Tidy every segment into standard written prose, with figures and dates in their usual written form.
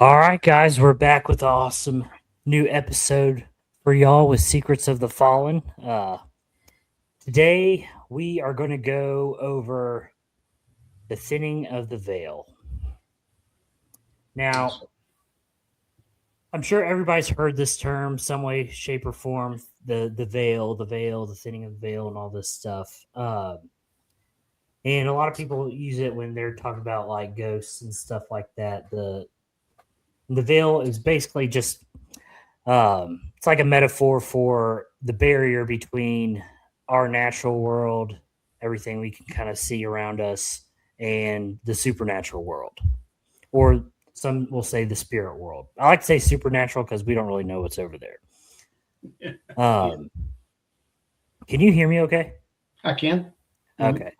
All right, guys, we're back with an awesome new episode for y'all with Secrets of the Fallen. Today, we are going to go over the thinning of the veil. Now, I'm sure everybody's heard this term some way, shape, or form. The veil, the thinning of the veil, and all this stuff. And a lot of people use it when they're talking about like ghosts and stuff like that. The veil is basically just it's like a metaphor for the barrier between our natural world, everything we can kind of see around us, and the supernatural world, or some will say the spirit world. I like to say supernatural because we don't really know what's over there. Can you hear me okay? I can. Okay.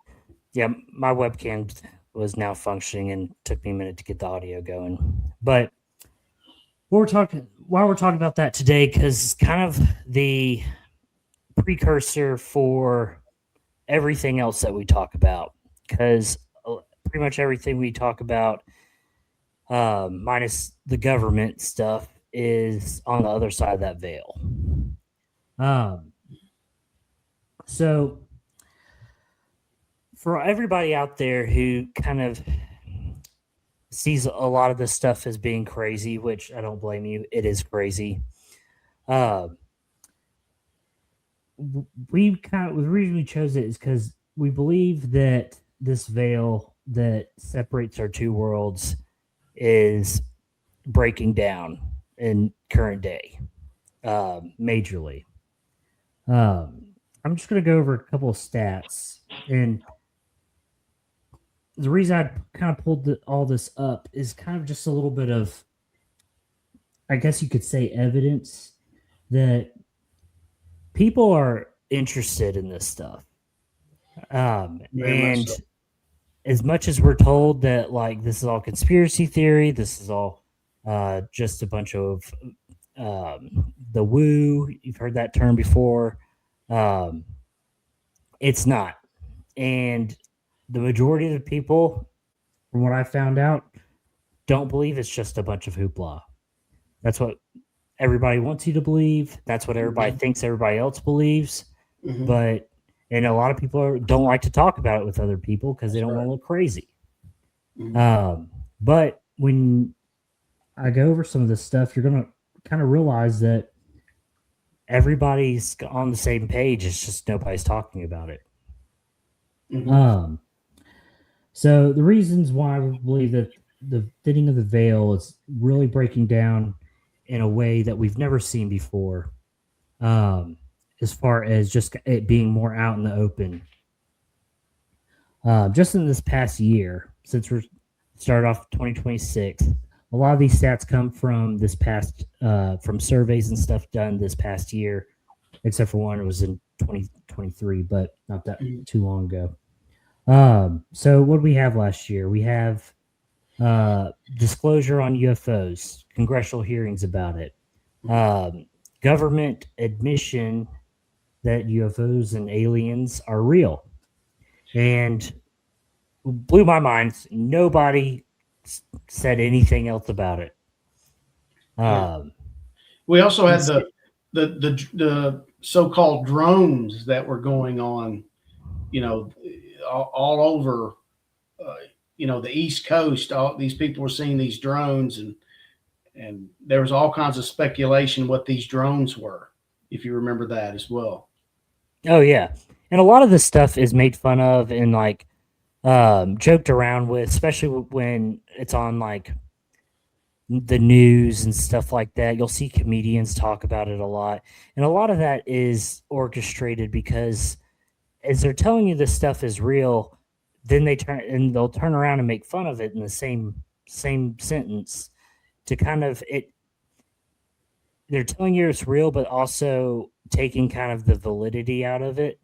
Yeah, my webcam was now functioning and took me a minute to get the audio going. But while we're talking about that today, because it's kind of the precursor for everything else that we talk about, because pretty much everything we talk about, minus the government stuff, is on the other side of that veil. So for everybody out there who kind of sees a lot of this stuff as being crazy, which I don't blame you, it is crazy. The reason we chose it is because we believe that this veil that separates our two worlds is breaking down in current day, majorly. I'm just going to go over a couple of stats, and the reason I kind of pulled all this up is kind of just a little bit of, I guess you could say, evidence that people are interested in this stuff. And so, as much as we're told that like this is all conspiracy theory, this is all just a bunch of the woo, you've heard that term before. It's not. And the majority of the people, from what I found out, don't believe it's just a bunch of hoopla. That's what everybody wants you to believe. That's what everybody thinks everybody else believes. But and a lot of people don't like to talk about it with other people because they don't want to look crazy. But when I go over some of this stuff, you're going to kind of realize that everybody's on the same page. It's just nobody's talking about it. So the reasons why we believe that the thinning of the veil is really breaking down in a way that we've never seen before, as far as just it being more out in the open. Just in this past year, since we're started off 2026, a lot of these stats come from this past, from surveys and stuff done this past year, except for one, it was in 2023, but not that too long ago. So what did we have last year? We have disclosure on UFOs, congressional hearings about it, government admission that UFOs and aliens are real. And blew my mind. Nobody said anything else about it. We also had the so-called drones that were going on, all over, the East Coast. All these people were seeing these drones, and there was all kinds of speculation what these drones were, if you remember that as well. Oh yeah, and a lot of this stuff is made fun of and like joked around with, especially when it's on like the news and stuff like that. You'll see comedians talk about it a lot, and a lot of that is orchestrated because as they're telling you this stuff is real, then they'll turn around and make fun of it in the same sentence to kind of it. They're telling you it's real, but also taking kind of the validity out of it,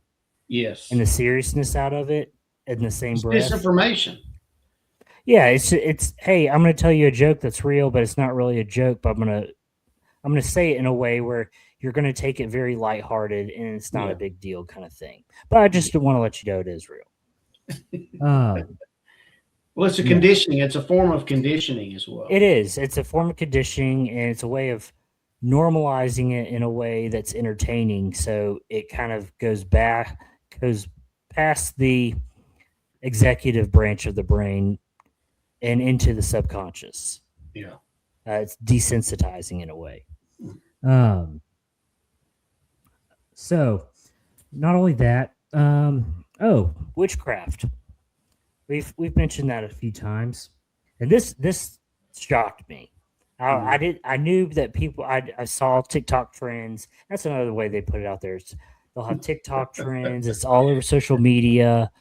Yes, and the seriousness out of it in the same breath. Disinformation. Yeah, it's hey, I'm going to tell you a joke that's real, but it's not really a joke. But I'm gonna say it in a way where you're going to take it very lighthearted, and it's not a big deal kind of thing. But I just want to let you know it is real. Well, it's a Yeah. conditioning. It's a form of conditioning as well. It is. It's a form of conditioning, and it's a way of normalizing it in a way that's entertaining. So it kind of goes past the executive branch of the brain and into the subconscious. Yeah. It's desensitizing in a way. Um, so not only that, witchcraft. We've mentioned that a few times, and this shocked me. I knew that people. I saw TikTok trends. That's another way they put it out there. They'll have TikTok trends. It's all over social media,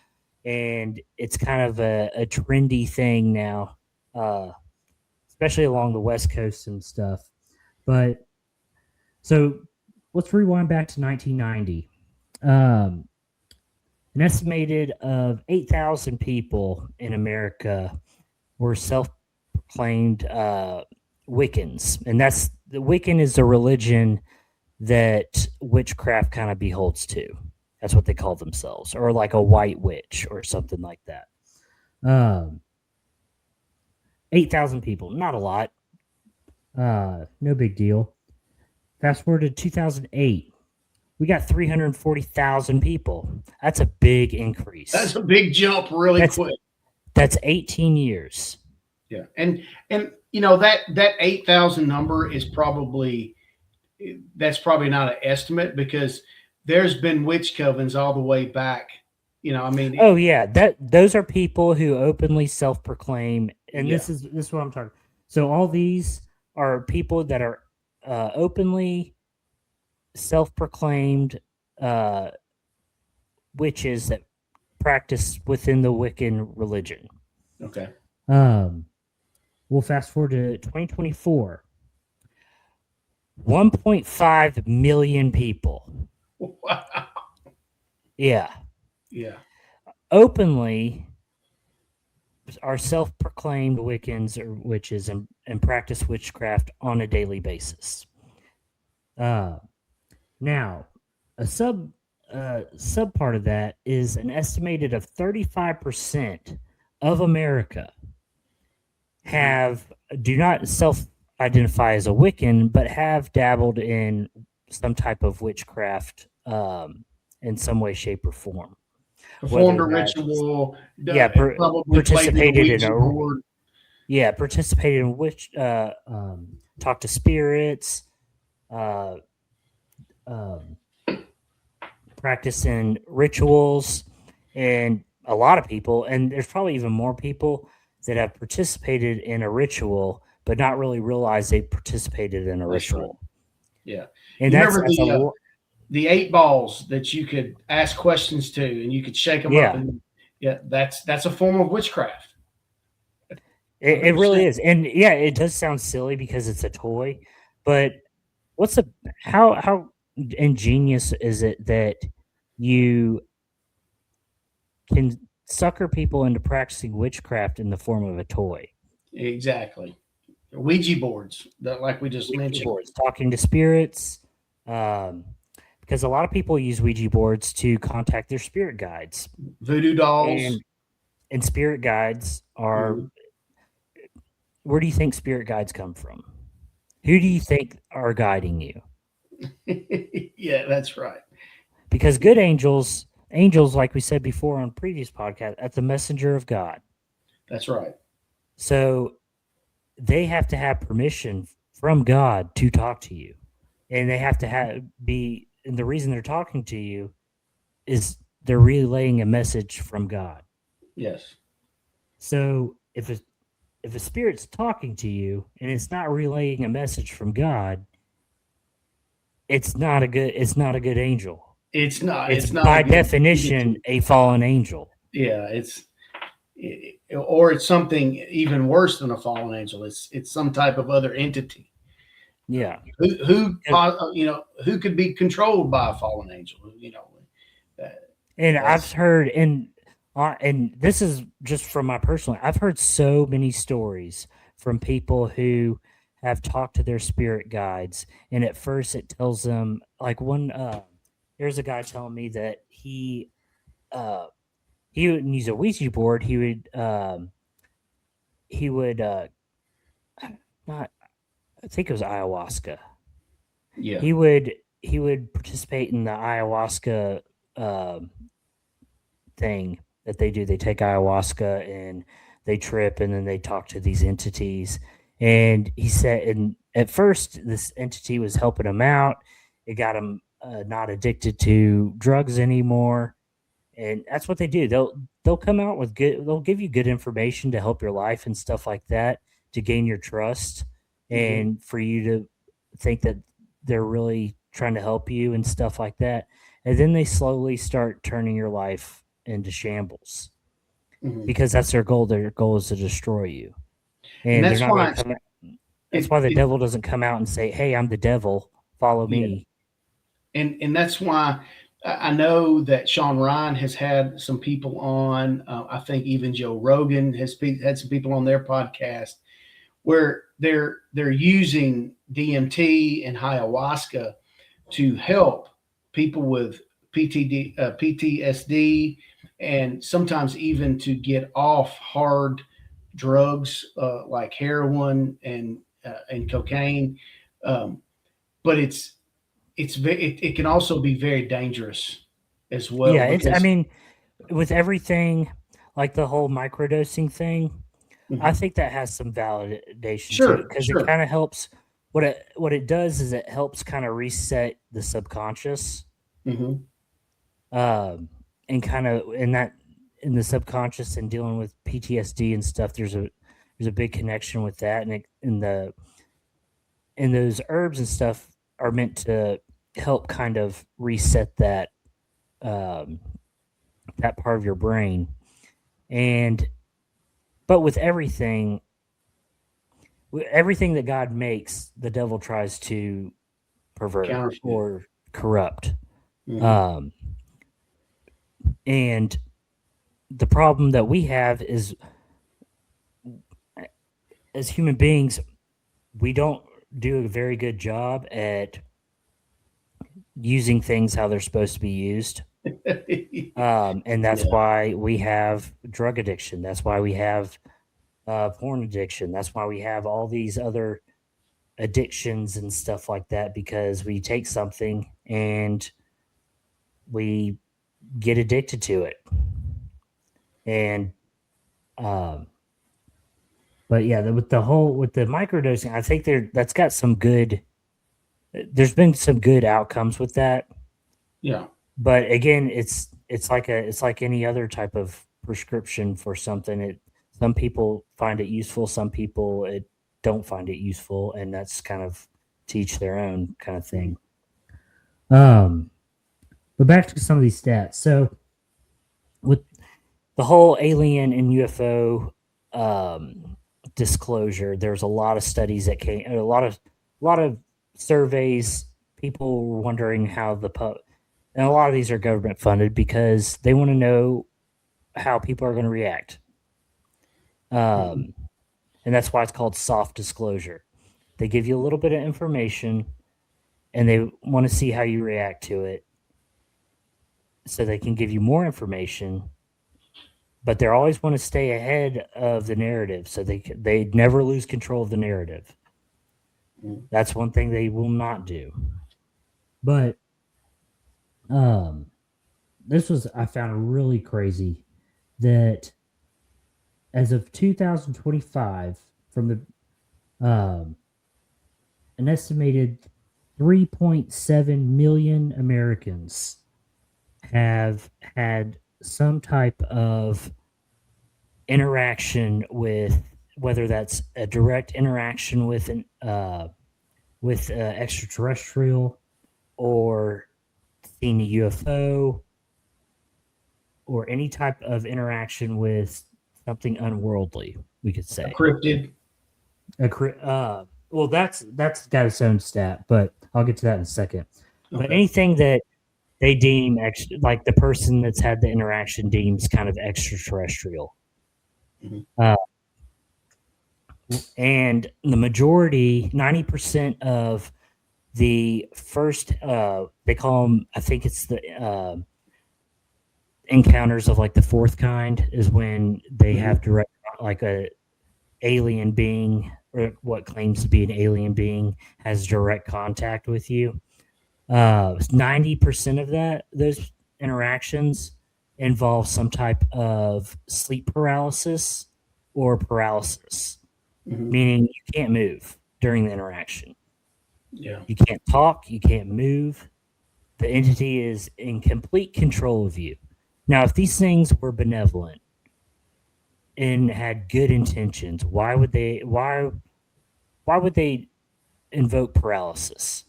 and it's kind of a trendy thing now, especially along the West Coast and stuff. But so let's rewind back to 1990. Um, an estimated of 8,000 people in America were self-proclaimed Wiccans, and that's the Wiccan is the religion that witchcraft kind of beholds to. That's what they call themselves, or like a white witch or something like that. 8,000 people, not a lot. No big deal. Fast forward to 2008, we got 340,000 people. That's a big increase. That's a big jump, really quick. That's 18 years. Yeah, and you know that 8,000 number is probably not an estimate, because there's been witch covens all the way back. You know, I mean, oh yeah, those are people who openly self-proclaim, and Yeah. this is what I'm talking. So all these are people that are openly self-proclaimed witches that practice within the Wiccan religion. Okay. We'll fast forward to 2024. 1.5 million people. Wow. Yeah. Yeah. Openly are self-proclaimed Wiccans or witches and practice witchcraft on a daily basis. Now, a sub part of that is an estimated of 35% of America do not self-identify as a Wiccan, but have dabbled in some type of witchcraft in some way, shape, or form. Performed a ritual. Probably participated in board. Participated in witch. Talk to spirits. Practicing rituals, and a lot of people, and there's probably even more people that have participated in a ritual but not really realize they participated in a ritual. Right. Yeah. And the 8 balls that you could ask questions to, and you could shake them up, and that's a form of witchcraft. It really is. And yeah, it does sound silly because it's a toy, but how ingenious is it that you can sucker people into practicing witchcraft in the form of a toy? Exactly. Ouija boards, that, like we just mentioned. Boards, talking to spirits, because a lot of people use Ouija boards to contact their spirit guides. Voodoo dolls. And spirit guides are... Mm-hmm. Where do you think spirit guides come from? Who do you think are guiding you? Yeah, that's right. Because good angels, like we said before on previous podcast, that's a messenger of God. That's right. So they have to have permission from God to talk to you, and they have to and the reason they're talking to you is they're relaying a message from God. Yes. So if a spirit's talking to you and it's not relaying a message from God, it's not a good angel. It's not. It's not by definition a fallen angel. Yeah, or it's something even worse than a fallen angel. It's some type of other entity. Yeah. Who could be controlled by a fallen angel? I've heard, and this is just from my personal. I've heard so many stories from people who have talked to their spirit guides, and at first it tells them, like there's a guy telling me that he wouldn't use a Ouija board. He would he would not, I think it was ayahuasca. Yeah. He would participate in the ayahuasca thing that they do. They take ayahuasca and they trip, and then they talk to these entities. And he said, and at first, this entity was helping him out. It got him not addicted to drugs anymore. And that's what they do. They'll come out with good. They'll give you good information to help your life and stuff like that to gain your trust, and for you to think that they're really trying to help you and stuff like that. And then they slowly start turning your life into shambles because that's their goal. Their goal is to destroy you, and they're that's not going why to come. That's why the devil doesn't come out and say, "Hey, I'm the devil. Follow me." And that's why I know that Sean Ryan has had some people on. I think even Joe Rogan has had some people on their podcast where they're using DMT and ayahuasca to help people with PTSD, and sometimes even to get off hard drugs like heroin and cocaine. But it can also be very dangerous as well. Yeah, I mean, with everything, like the whole microdosing thing, I think that has some validation to it because it kind of helps. What it does is it helps kind of reset the subconscious, and kind of in the subconscious and dealing with PTSD and stuff. There's a big connection with that, and those herbs and stuff are meant to help kind of reset that that part of your brain. But with everything that God makes, the devil tries to pervert or corrupt. And the problem that we have is, as human beings, we don't do a very good job at using things how they're supposed to be used. And that's why we have drug addiction. That's why we have porn addiction. That's why we have all these other addictions and stuff like that, because we take something and we get addicted to it. And but yeah, with the microdosing, I think that's got some good. There's been some good outcomes with that. Yeah. But again, it's like any other type of prescription for something. Some people find it useful, some people don't find it useful, and that's kind of to each their own kind of thing. But back to some of these stats. So with the whole alien and UFO disclosure, there's a lot of studies that came, a lot of surveys. People were wondering how and a lot of these are government funded because they want to know how people are going to react. And that's why it's called soft disclosure. They give you a little bit of information and they want to see how you react to it so they can give you more information, but they always want to stay ahead of the narrative so they never lose control of the narrative. That's one thing they will not do. But I found really crazy that as of 2025, from the an estimated 3.7 million Americans have had some type of interaction with, whether that's a direct interaction with an extraterrestrial, or seen a UFO, or any type of interaction with something unworldly, we could say. Cryptid. Well, that's got its own stat, but I'll get to that in a second. Okay. But anything that they deem like the person that's had the interaction deems kind of extraterrestrial. And the majority, 90% of the first, they call them, I think it's the encounters of like the fourth kind, is when they have direct, like alien being or what claims to be an alien being has direct contact with you. 90% of those interactions involve some type of sleep paralysis or paralysis, Hmm. meaning you can't move during the interaction. Yeah. You can't talk, you can't move. The entity is in complete control of you. Now, if these things were benevolent and had good intentions, why would they invoke paralysis?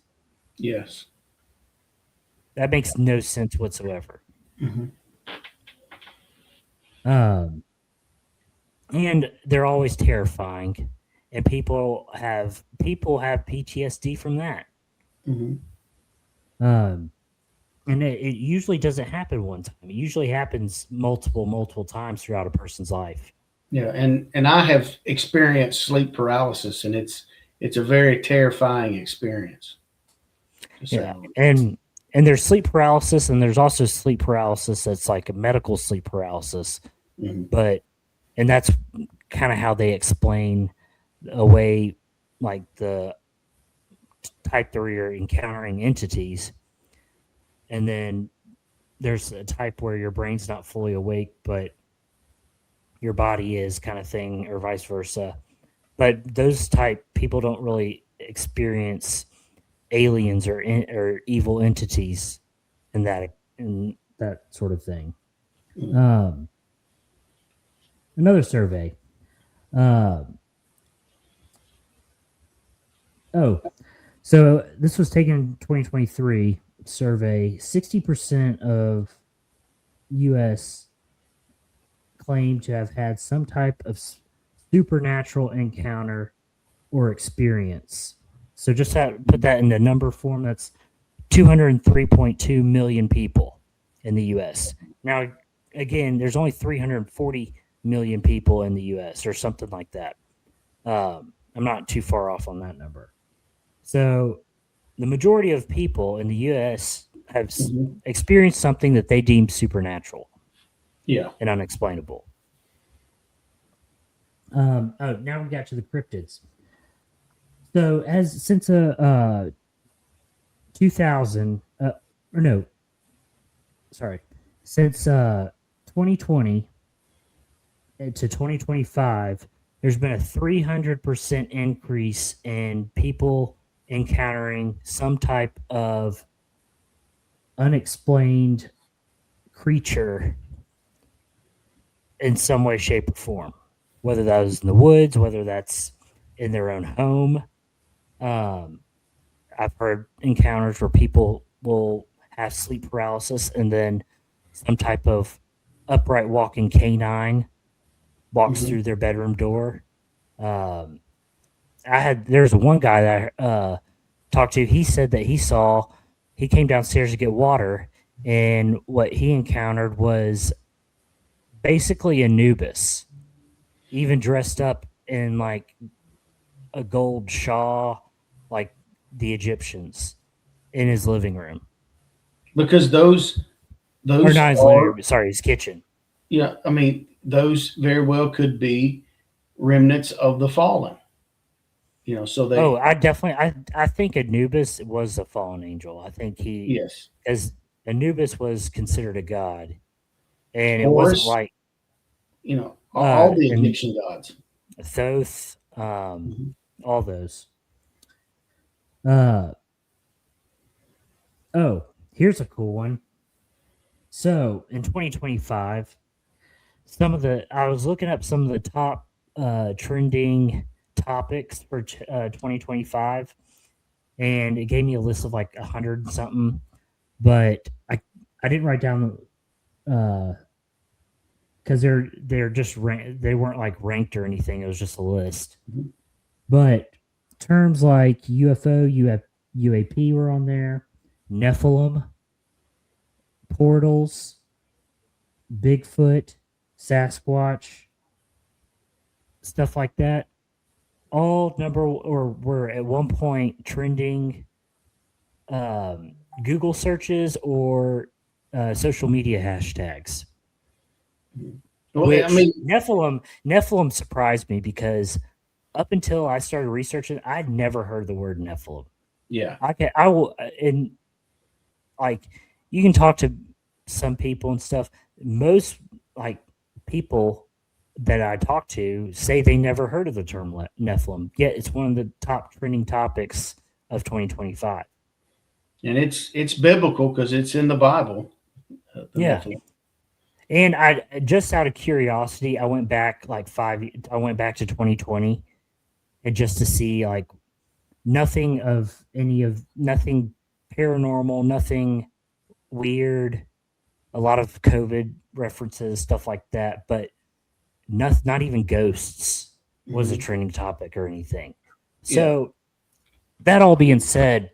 Yes. That makes no sense whatsoever. Hmm. Um, and they're always terrifying, and people have PTSD from that. Hmm. Um, and it usually doesn't happen one time. It usually happens multiple times throughout a person's life. Yeah, and I have experienced sleep paralysis, and it's a very terrifying experience, to say Yeah, the least. and there's sleep paralysis, and there's also sleep paralysis that's like a medical sleep paralysis. Hmm. But and that's kind of how they explain away like the type that you're encountering entities, and then there's a type where your brain's not fully awake, but your body is, kind of thing, or vice versa. But those type people don't really experience aliens or evil entities in that sort of thing. Hmm. Um, Another survey. Um, oh, so this was taken in 2023 survey. 60% of U.S. claim to have had some type of supernatural encounter or experience. So just put that in the number form. That's 203.2 million people in the U.S. Now, again, there's only 340 million people in the U.S. or something like that. I'm not too far off on that number. So the majority of people in the U.S. have Hmm. experienced something that they deem supernatural Yeah. and unexplainable. Now we got to the cryptids. So as since 2000, or no, sorry, since 2020 to 2025, there's been a 300% increase in people encountering some type of unexplained creature in some way, shape, or form. Whether that was in the woods, whether that's in their own home. Um, I've heard encounters where people will have sleep paralysis and then some type of upright walking canine walks Hmm. through their bedroom door. Um, there's one guy that I talked to. He said that he came downstairs to get water, and what he encountered was basically Anubis, even dressed up in like a gold shawl, like the Egyptians, in his living room. Because Or those not his living are, room, sorry, his kitchen. yeah, I mean, those very well could be remnants of the fallen. So Oh, they, I think Anubis was a fallen angel. I think yes, as Anubis was considered a god, and it wasn't Horus, like all the and Egyptian gods. Thoth, Hmm. all those. Uh, oh, here's a cool one. So in 2025, I was looking up some of the top trending topics for 2025, and it gave me a list of like 100 something, but I didn't write down because they're just they weren't like ranked or anything. It was just a list. Hmm. But terms like UFO, UAP were on there, Nephilim, portals, Bigfoot, Sasquatch, stuff like that. All number or were at one point trending Google searches or social media hashtags. Well, which I mean, Nephilim surprised me because up until I started researching, I'd never heard the word Nephilim. yeah, I will, and like you can talk to some people and stuff. Most like people that I talk to say they never heard of the term Nephilim. Yet it's one of the top trending topics of 2025. and it's biblical because it's in the Bible. The Yeah. Nephilim. And I just out of curiosity, I went back like I went back to 2020 and just to see like nothing paranormal, nothing weird, a lot of COVID references, stuff like that, but not even ghosts was a Mhm. trending topic or anything. Yeah. So that all being said,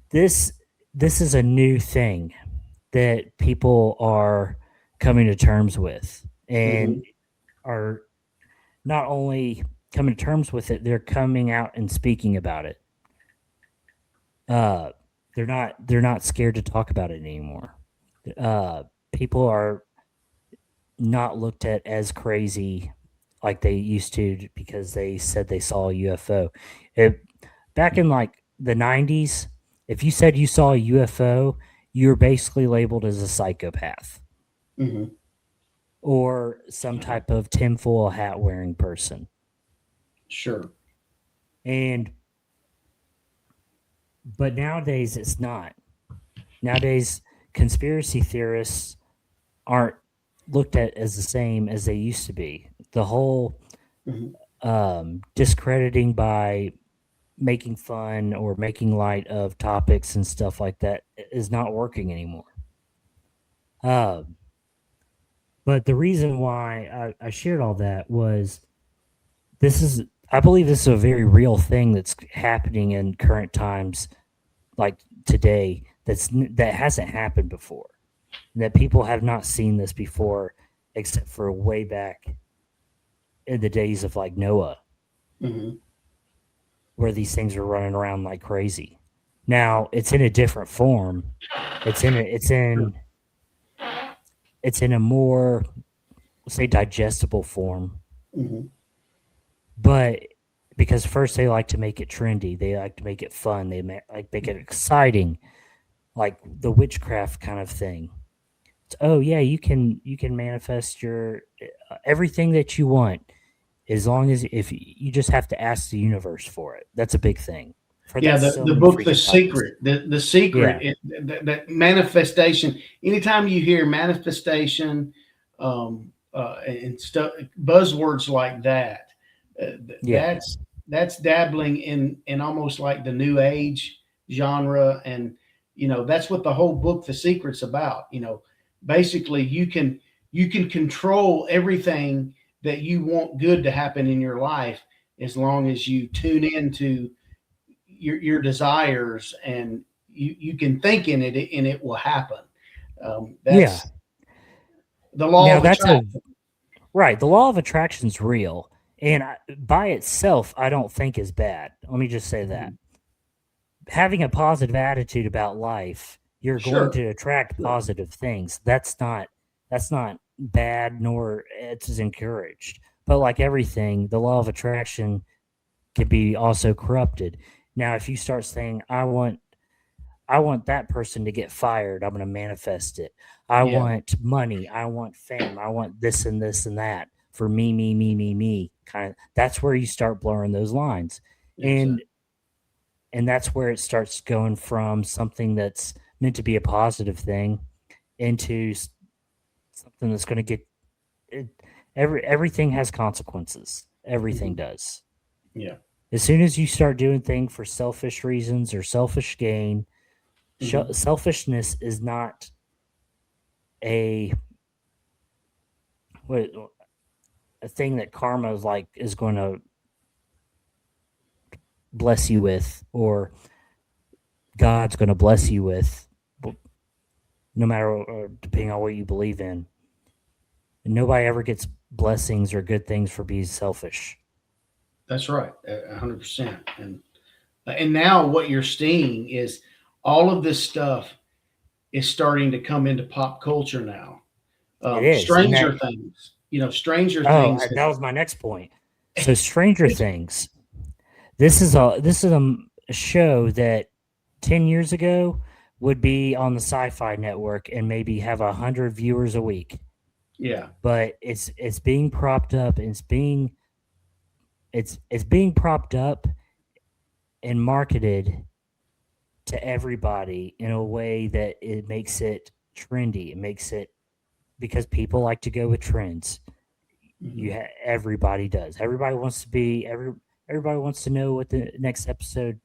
this this is a new thing that people are coming to terms with Hmm. and are not only coming to terms with it, they're coming out and speaking about it. Uh, they're not scared to talk about it anymore. People are not looked at as crazy like they used to because they said they saw a UFO. Back in like the 90s, if you said you saw a UFO, you were basically labeled as a psychopath Hmm. or some type of tinfoil hat wearing person. Sure. And but nowadays it's not. Nowadays conspiracy theorists aren't looked at as the same as they used to be. The whole Hmm. discrediting by making fun or making light of topics and stuff like that is not working anymore. Um, but the reason why I shared all that was this is, I believe this is a very real thing that's happening in current times, like today, that hasn't happened before. That people have not seen this before, except for way back in the days of like Noah, Hmm. where these things were running around like crazy. Now it's in a different form. It's in a, it's in a more, say, digestible form. Hmm. But because first they like to make it trendy, they like to make it fun, like make it exciting, like the witchcraft kind of thing. It's, oh yeah, you can manifest your everything that you want as long as if you just have to ask the universe for it. That's a big thing. For Yeah, that's so the many book, The freaking topics. Secret, the secret, Yeah, that manifestation. Anytime you hear manifestation, and stuff, buzzwords like that, yeah, that's dabbling in almost like the new age genre, and that's what the whole book, The Secret's about. Basically, you can control everything that you want good to happen in your life as long as you tune into your desires, and you can think in it and it will happen. yeah. That's the law Now of that's a attraction. right. The law of attraction is real, and by itself, I don't think is bad. Let me just say that Mhm. having a positive attitude about life, you're going Sure, to attract sure. positive things. That's not bad nor it's encouraged. But like everything, the law of attraction can be also corrupted. Now, if you start saying, I want that person to get fired, I'm going to manifest it. I Yeah, want money, I want fame, I want this and that for me, kind of. That's where you start blurring those lines. exactly. And that's where it starts going from something that's meant to be a positive thing into something that's going to get it, everything has consequences. Everything Hmm. does. Yeah. As soon as you start doing things for selfish reasons or selfish gain, Hmm. selfishness is not a what a thing that karma is like is going to bless you with or God's going to bless you with, no matter or depending on what you believe in. And nobody ever gets blessings or good things for being selfish. That's right, 100%. And now what you're seeing is all of this stuff is starting to come into pop culture now. It is. And Stranger Things. Stranger oh, Things. that was my next point. So Stranger Things. This is a show that 10 years ago would be on the Sci-Fi Network and maybe have 100 viewers a week. Yeah. But it's being propped up, and it's being propped up and marketed to everybody in a way that it makes it trendy. It makes it, because people like to go with trends. Everybody does. Everybody wants to be everybody wants to know what the next episode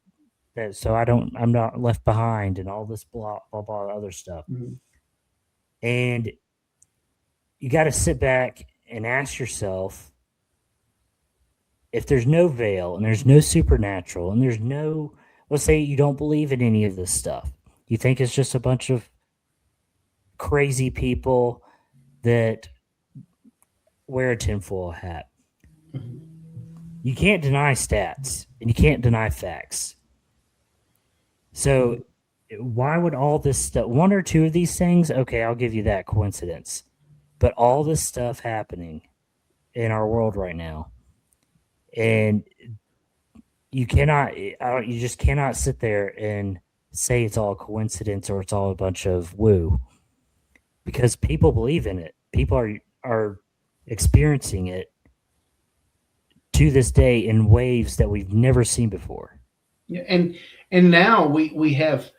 does, so I'm not left behind and all this blah blah blah other stuff. Mm-hmm. And you got to sit back and ask yourself, if there's no veil and there's no supernatural and there's no, let's say you don't believe in any of this stuff, you think it's just a bunch of crazy people that wear a tinfoil hat. You can't deny stats and you can't deny facts. So why would all this stuff, one or two of these things, okay, I'll give you that coincidence, but all this stuff happening in our world right now, and you just cannot sit there and say it's all coincidence or it's all a bunch of woo, because people believe in it. People are experiencing it to this day in waves that we've never seen before. Yeah, and now we have,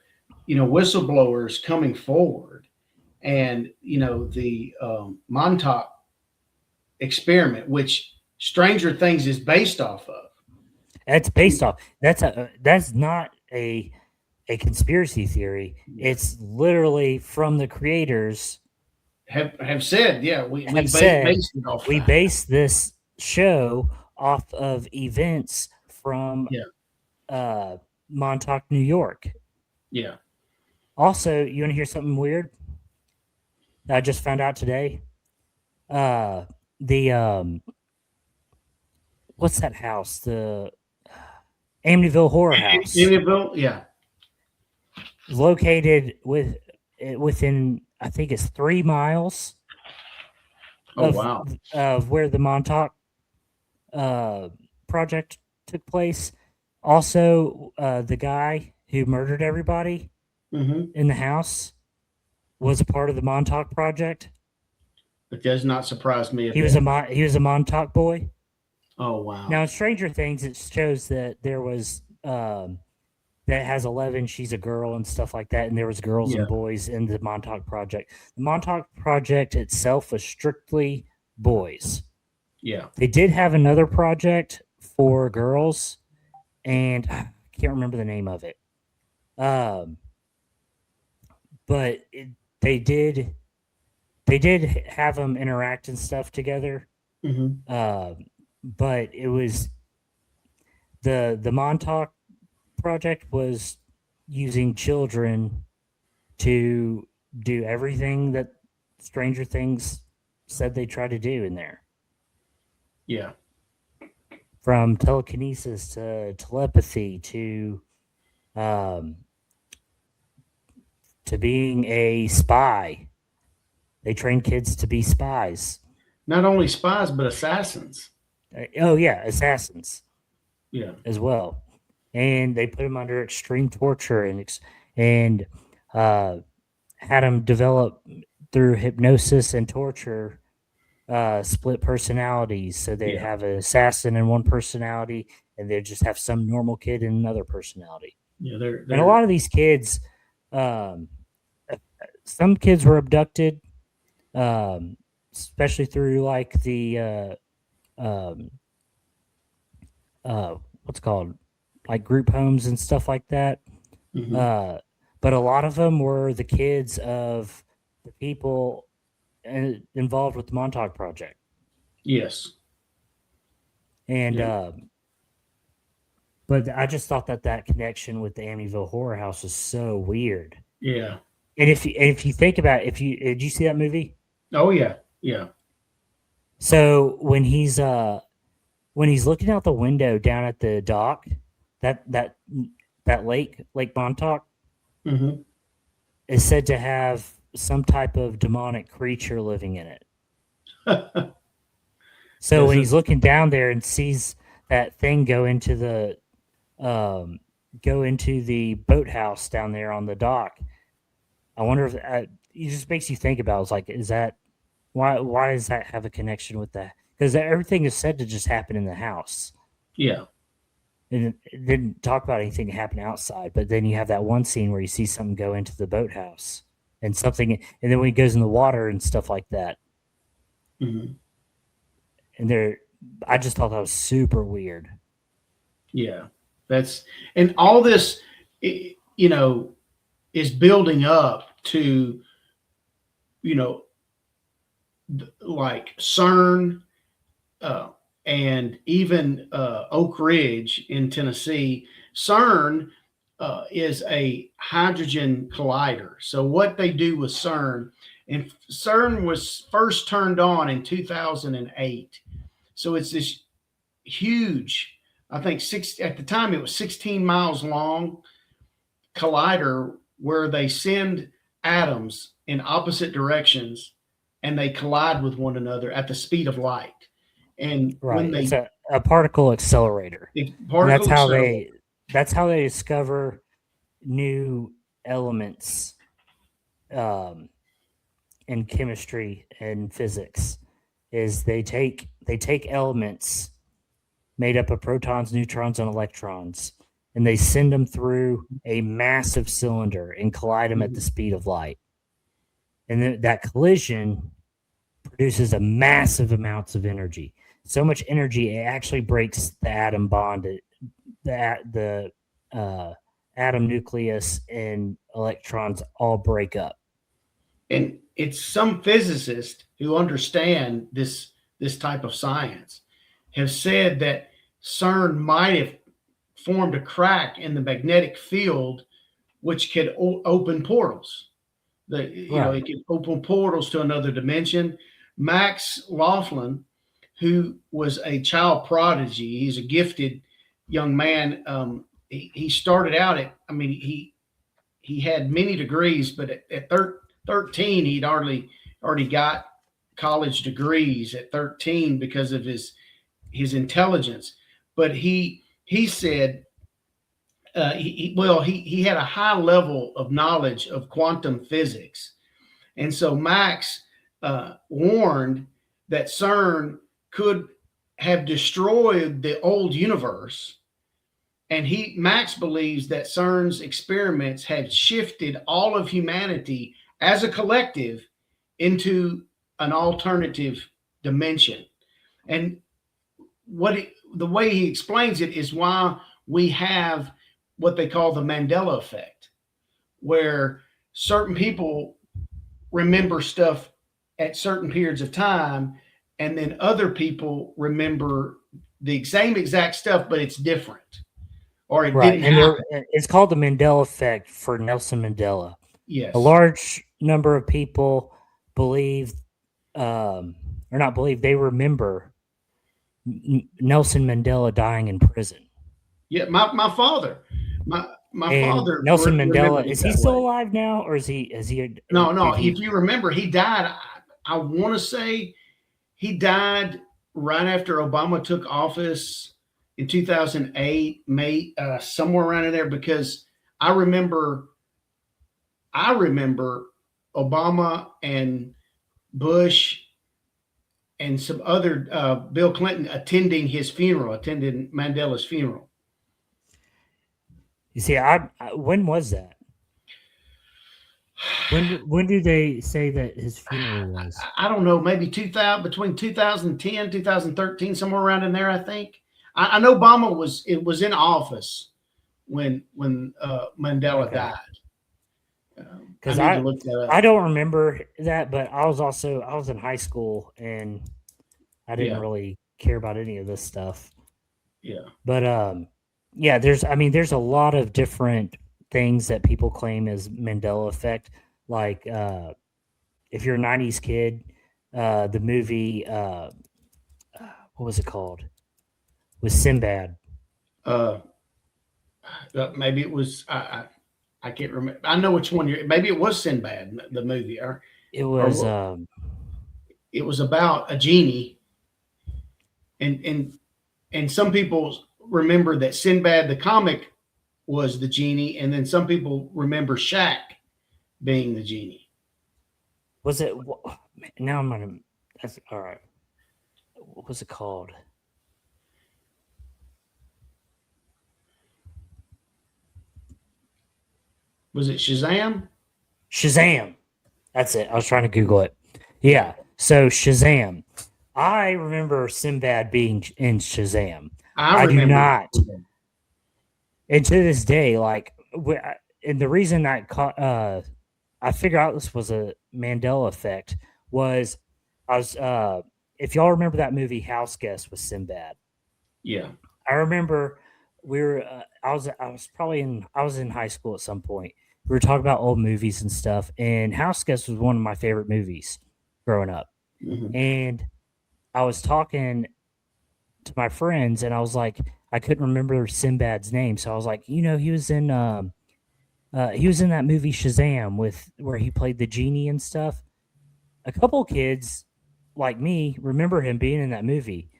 whistleblowers coming forward, and the Montauk experiment, which Stranger Things is based off of. That's based off. That's not a conspiracy theory. It's literally from the creators. Have said, yeah, we based it off. We based this show off of events from Montauk, New York. Yeah. Also, you want to hear something weird that I just found out today? The what's that house? The Amityville Horror House. Amityville, yeah. Located within, I think it's 3 miles of where the Montauk project took place. Also, the guy who murdered everybody in the house was a part of the Montauk project. It does not surprise me. He was a Montauk boy. Oh wow! Now in Stranger Things, it shows that there was that has 11. She's a girl and stuff like that, and there was girls and boys in the Montauk project. The Montauk project itself was strictly boys. Yeah, they did have another project for girls, and I can't remember the name of it. But they did have them interact and stuff together. But it was the Montauk project was using children to do everything that Stranger Things said they tried to do in there. Yeah. From telekinesis to telepathy to being a spy. They train kids to be spies. Not only spies, but assassins. Assassins. Yeah, as well, and they put them under extreme torture and had them develop through hypnosis and torture, split personalities. So they'd have an assassin in one personality, and they'd just have some normal kid in another personality. Yeah, they're and a lot of these kids, some kids were abducted, especially through like the what's called like group homes and stuff like that. But a lot of them were the kids of the people involved with the Montauk project. Yes. And but I just thought that connection with the Amityville Horror House was so weird. Yeah. And if you think about it, did you see that movie? Oh yeah. Yeah. So when he's looking out the window down at the dock, that Lake Montauk is said to have some type of demonic creature living in it. So Yes, when he's looking down there and sees that thing um, go into the boathouse down there on the dock, I wonder if it just makes you think about. It's like, is that why does that have a connection with that? Because everything is said to just happen in the house. yeah, And it didn't talk about anything happening outside, but then you have that one scene where you see something go into the boathouse and something, and then when he goes in the water and stuff like that, hmm and I just thought that was super weird. yeah. That's and all this, you know, is building up to, you know, like CERN, uh, and even Oak Ridge in Tennessee. CERN is a hydrogen collider. So what they do with CERN, and CERN was first turned on in 2008. So it's this huge, I think at the time it was 16 miles long collider where they send atoms in opposite directions and they collide with one another at the speed of light. And when Right. It's they a particle accelerator. And particle accelerator, that's how they discover new elements um, in chemistry and physics is they take elements made up of protons, neutrons, and electrons, and they send them through a massive cylinder and collide them at the speed of light. And then that collision produces a massive amounts of energy. So much energy it actually breaks the atom bond, the atom nucleus and electrons all break up. and it's some physicists who understand this type of science have said that CERN might have formed a crack in the magnetic field, which could open portals. Right. It could open portals to another dimension. Max Laughlin, who was a child prodigy, he's a gifted young man. He started out at, I mean, he had many degrees, but at 13, he'd already got college degrees at 13 because of his intelligence. But he said he had a high level of knowledge of quantum physics, and so Max warned that CERN could have destroyed the old universe. And Max believes that CERN's experiments had shifted all of humanity as a collective into an alternative dimension. And the way he explains it is why we have what they call the Mandela effect, where certain people remember stuff at certain periods of time, and then other people remember the same exact stuff, but it's different or it Right. didn't And happen. it's called the Mandela effect for Nelson Mandela. A Yes. large number of people believe, or not believe, they remember Nelson Mandela dying in prison. Yeah. My father, my And father Nelson Mandela, remembered it is he that still way. alive now, or is he? No, no. Did If he? you remember, he died. I want to say he died right after Obama took office in 2008, May, somewhere around in there. Because I remember, I remember Obama and Bush and some other Bill Clinton attending his funeral, attending Mandela's funeral. You see, when was that? When do they say that his funeral was? I don't know, maybe 2000, between 2010, 2013, somewhere around in there. I think. I know Obama was in office when Mandela Okay, died. I because need to look that I up. don't remember that, but I was in high school and I didn't Yeah, really care about any of this stuff. yeah, But yeah, there's a lot of different things that people claim as Mandela effect. Like if you're a '90s kid, the movie what was it called? Was Sinbad? uh, maybe it was. I can't remember. I know which one you're. Maybe it was Sinbad, the movie, It was it was about a genie, and some people remember that Sinbad the comic was the genie, and then some people remember Shaq being the genie. was it now I'm gonna that's all right. What was it called? Was it Shazam? Shazam. That's it. I was trying to Google it. Yeah. So Shazam. I remember Sinbad being in Shazam. I do not. And to this day, like, and the reason I figured out this was a Mandela effect was I was if y'all remember that movie House Guest with Sinbad. Yeah. I remember we were I was in high school at some point. We were talking about old movies and stuff, and House Guest was one of my favorite movies growing up. Mm-hmm. And I was talking to my friends, and I was like, I couldn't remember Sinbad's name, so I was like, he was in that movie Shazam where he played the genie and stuff. A couple kids like me remember him being in that movie.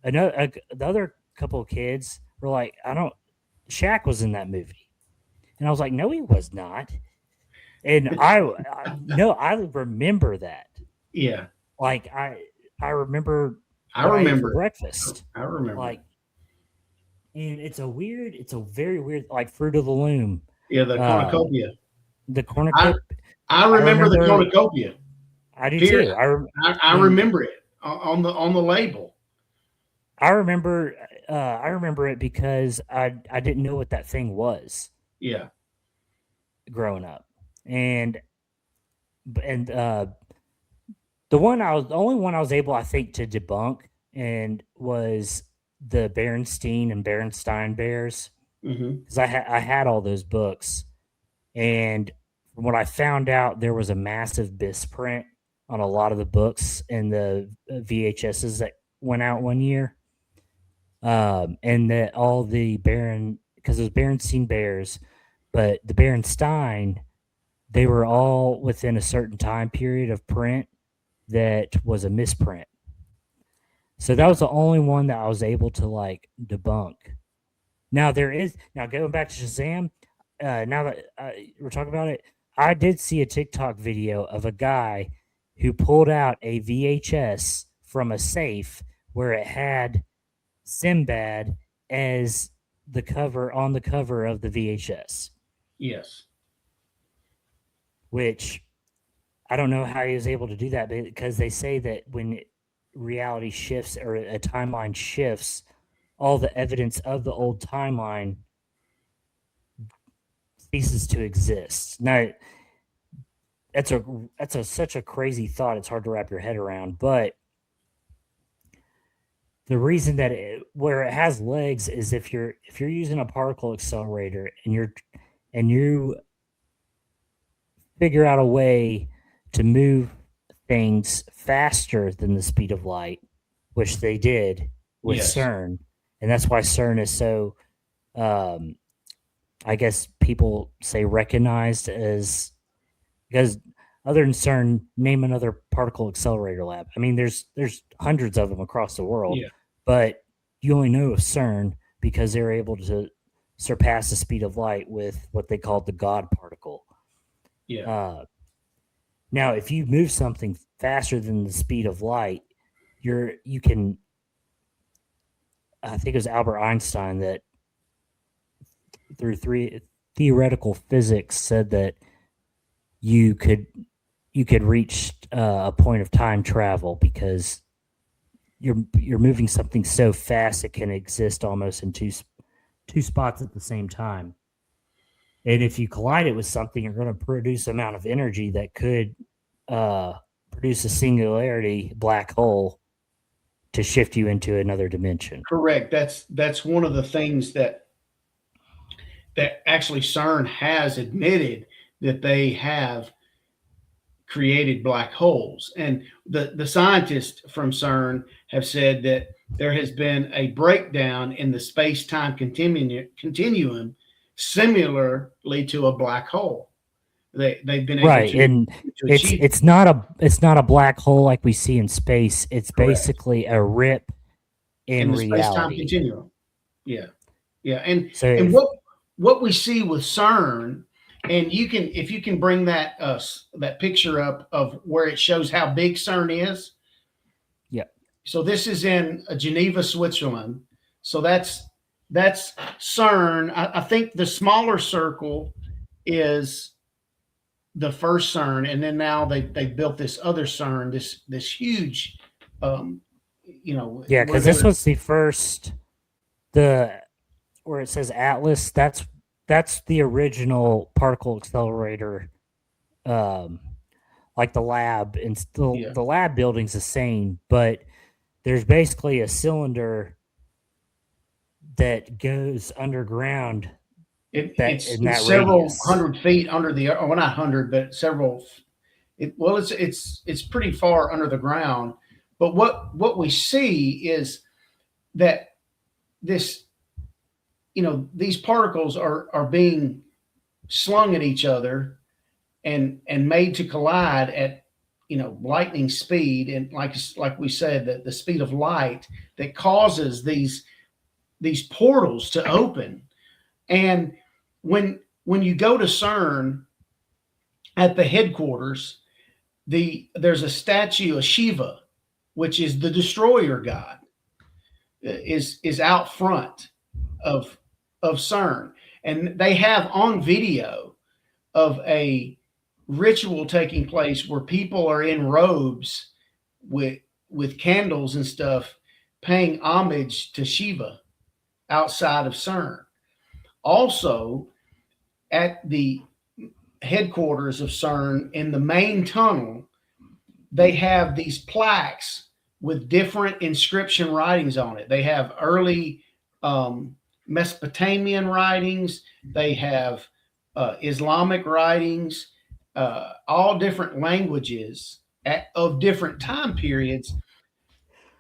The other couple of kids were like, Shaq was in that movie. And I was like, no, he was not. And I remember that. Yeah. Like I remember for breakfast. I remember. Like, and it's a very weird, like Fruit of the Loom. Yeah, the cornucopia. The cornucopia. I remember the cornucopia. I do too. I remember it on the label. I remember it because I didn't know what that thing was. Yeah. Growing up. And the only one I was able, I think, to debunk and was the Berenstein and Berenstein Bears, because I had all those books, and from what I found out, there was a massive misprint on a lot of the books and the VHSs that went out one year, and that all the because it was Berenstein Bears, but the Berenstein, they were all within a certain time period of print that was a misprint. So that was the only one that I was able to like debunk. Now going back to Shazam. Now that we're talking about it, I did see a TikTok video of a guy who pulled out a VHS from a safe where it had Sinbad as the cover of the VHS. Yes. Which I don't know how he was able to do that, because they say that when reality shifts or a timeline shifts, all the evidence of the old timeline ceases to exist. Now, that's such a crazy thought. It's hard to wrap your head around, but the reason that where it has legs is if you're using a particle accelerator and you figure out a way to move things faster than the speed of light, which they did with Cern. And that's why Cern is so, I guess people say recognized as, because other than CERN, name another particle accelerator lab. I mean, there's hundreds of them across the world, but you only know of CERN because they're able to surpass the speed of light with what they call the God particle. Yeah. Now, if you move something faster than the speed of light, you can. I think it was Albert Einstein that, through theoretical physics, said that you could reach a point of time travel because you're moving something so fast it can exist almost in two spots at the same time. And if you collide it with something, you're going to produce an amount of energy that could produce a singularity black hole to shift you into another dimension. Correct. That's one of the things that actually CERN has admitted, that they have created black holes. And the scientists from CERN have said that there has been a breakdown in the space-time continuum similarly to a black hole. They've been able Right, and to achieve. it's not a black hole like we see in space. It's Correct. basically a rip in The space-time reality. continuum. Yeah, yeah, and So and what we see with CERN, and if you can bring that that picture up of where it shows how big CERN is. yeah. So this is in Geneva, Switzerland. So that's CERN. I think the smaller circle is the first CERN, and then now they built this other CERN, this huge, Yeah, because this was the first, where it says Atlas. That's the original particle accelerator, like the lab, and still the lab building's the same, but there's basically a cylinder that goes underground. It's in that several radius. 100 feet under the, well, not 100, but several. It's pretty far under the ground. But what we see is that this, these particles are being slung at each other and made to collide at lightning speed, and like we said, the speed of light that causes these portals to open. And when you go to CERN at the headquarters, there's a statue of Shiva, which is the destroyer god, is out front of CERN, and they have on video of a ritual taking place where people are in robes with candles and stuff, paying homage to Shiva outside of CERN. Also, at the headquarters of CERN in the main tunnel, they have these plaques with different inscription writings on it. They have early Mesopotamian writings. They have Islamic writings, all different languages of different time periods.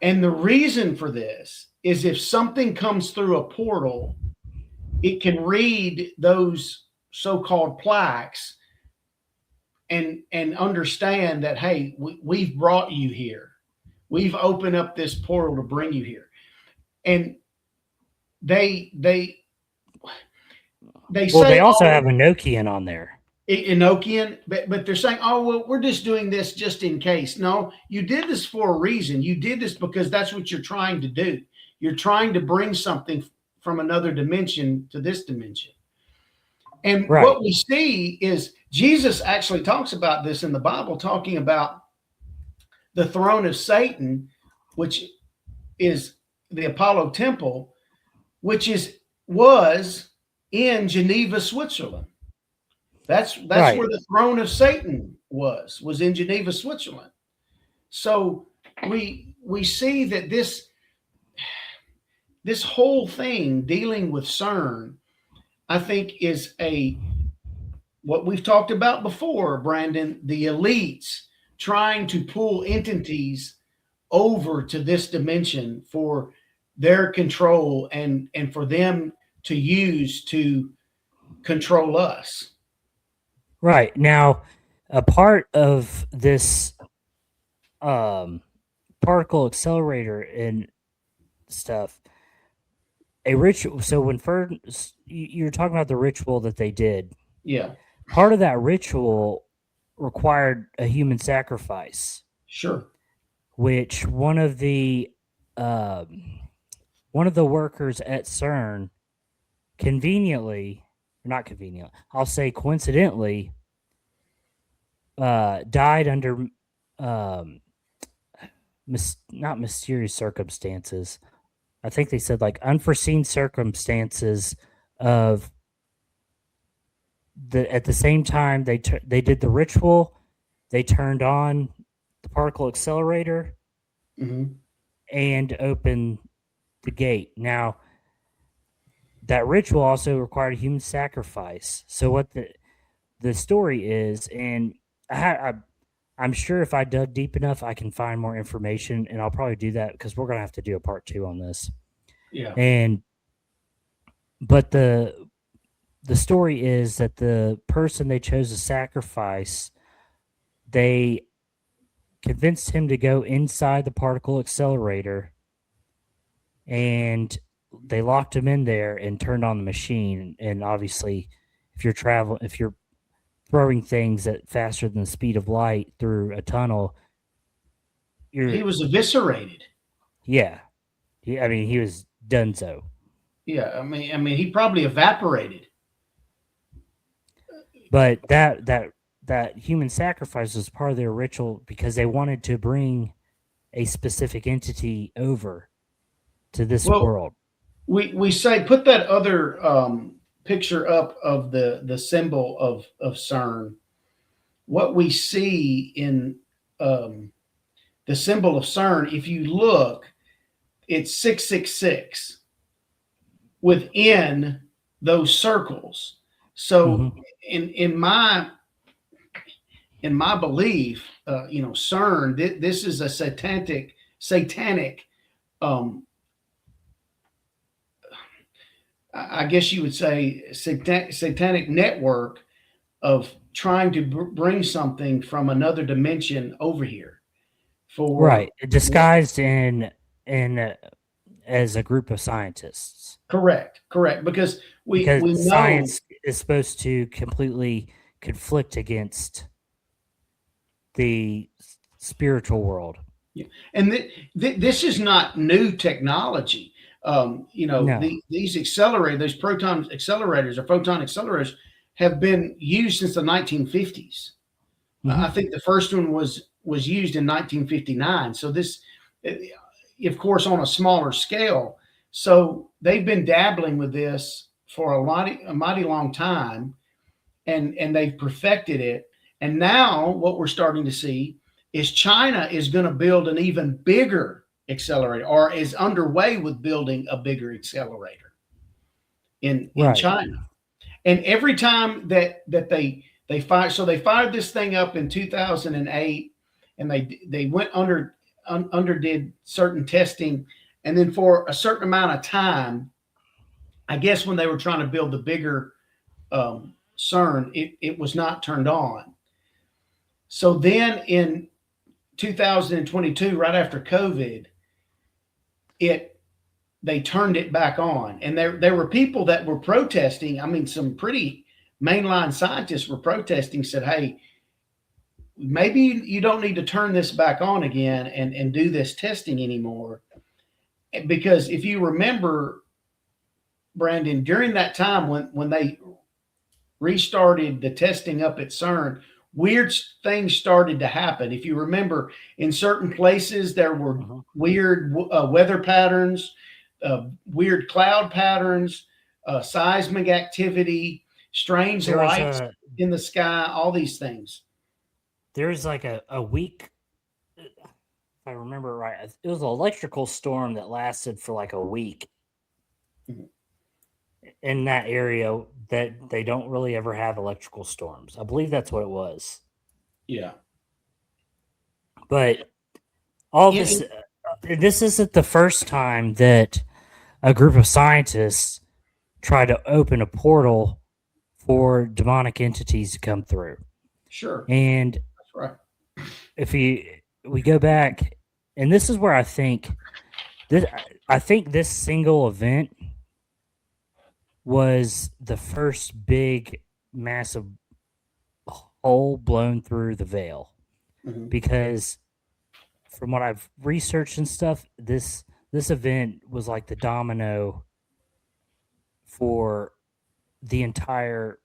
And the reason for this is if something comes through a portal, it can read those so-called plaques and understand that, hey, we've brought you here. We've opened up this portal to bring you here. And they say, they also have Enochian on there. Enochian, but they're saying, oh, well, we're just doing this just in case. No, you did this for a reason. You did this because that's what you're trying to do. You're trying to bring something from another dimension to this dimension. And what we see is Jesus actually talks about this in the Bible, talking about the throne of Satan, which is the Apollo temple, which was in Geneva, Switzerland. That's where the throne of Satan was in Geneva, Switzerland. So we see that this whole thing dealing with CERN, I think, is what we've talked about before, Brandon, the elites trying to pull entities over to this dimension for their control and for them to use to control us. Right. Now, a part of this particle accelerator and stuff, a ritual. So when first you're talking about the ritual that they did, yeah, part of that ritual required a human sacrifice. Sure. Which one of the workers at CERN I'll say coincidentally, died under not mysterious circumstances. I think they said like unforeseen circumstances of at the same time they did the ritual, they turned on the particle accelerator and opened the gate. Now, that ritual also required a human sacrifice. So what the story is, and I'm sure if I dug deep enough, I can find more information, and I'll probably do that because we're going to have to do a part 2 on this. Yeah. But the story is that the person they chose to sacrifice, they convinced him to go inside the particle accelerator, and they locked him in there and turned on the machine. And obviously, if you're throwing things at faster than the speed of light through a tunnel, He was eviscerated. yeah. I mean, he was done so. Yeah, I mean, he probably evaporated. But that human sacrifice was part of their ritual because they wanted to bring a specific entity over to this Well, world. we say put that other picture up of the symbol of CERN. What we see in the symbol of CERN, if you look, it's 666 within those circles. So in my belief, CERN, this is a satanic, I guess you would say, satanic network of trying to bring something from another dimension over here. Right, disguised in as a group of scientists. Correct, because we know science is supposed to completely conflict against the spiritual world. Yeah. And this is not new technology. No. These accelerators, those proton accelerators or photon accelerators, have been used since the 1950s. I think the first one was used in 1959. So this, of course, on a smaller scale. So they've been dabbling with this for a mighty long time, and they've perfected it. And now what we're starting to see is China is going to build an even bigger accelerator, or is underway with building a bigger accelerator in China. And every time that they fired, so they fired this thing up in 2008, and they went underdid certain testing, and then for a certain amount of time, I guess when they were trying to build the bigger CERN, it was not turned on. So then in 2022, right after COVID, they turned it back on, and there were people that were protesting. I mean, some pretty mainline scientists were protesting, said, "Hey, maybe you don't need to turn this back on again and do this testing anymore," because if you remember, Brandon, during that time when they restarted the testing up at CERN, weird things started to happen. If you remember, in certain places there were weird weather patterns, weird cloud patterns, seismic activity, strange lights in the sky, all these things. There's like a week, if I remember right, it was an electrical storm that lasted for like a week in that area that they don't really ever have electrical storms. I believe that's what it was. Yeah. But all this, this isn't the first time that a group of scientists try to open a portal for demonic entities to come through. Sure. And that's right. If we go back, and this is where I think this single event was the first big massive hole blown through the veil, because from what I've researched and stuff, this event was like the domino for the entire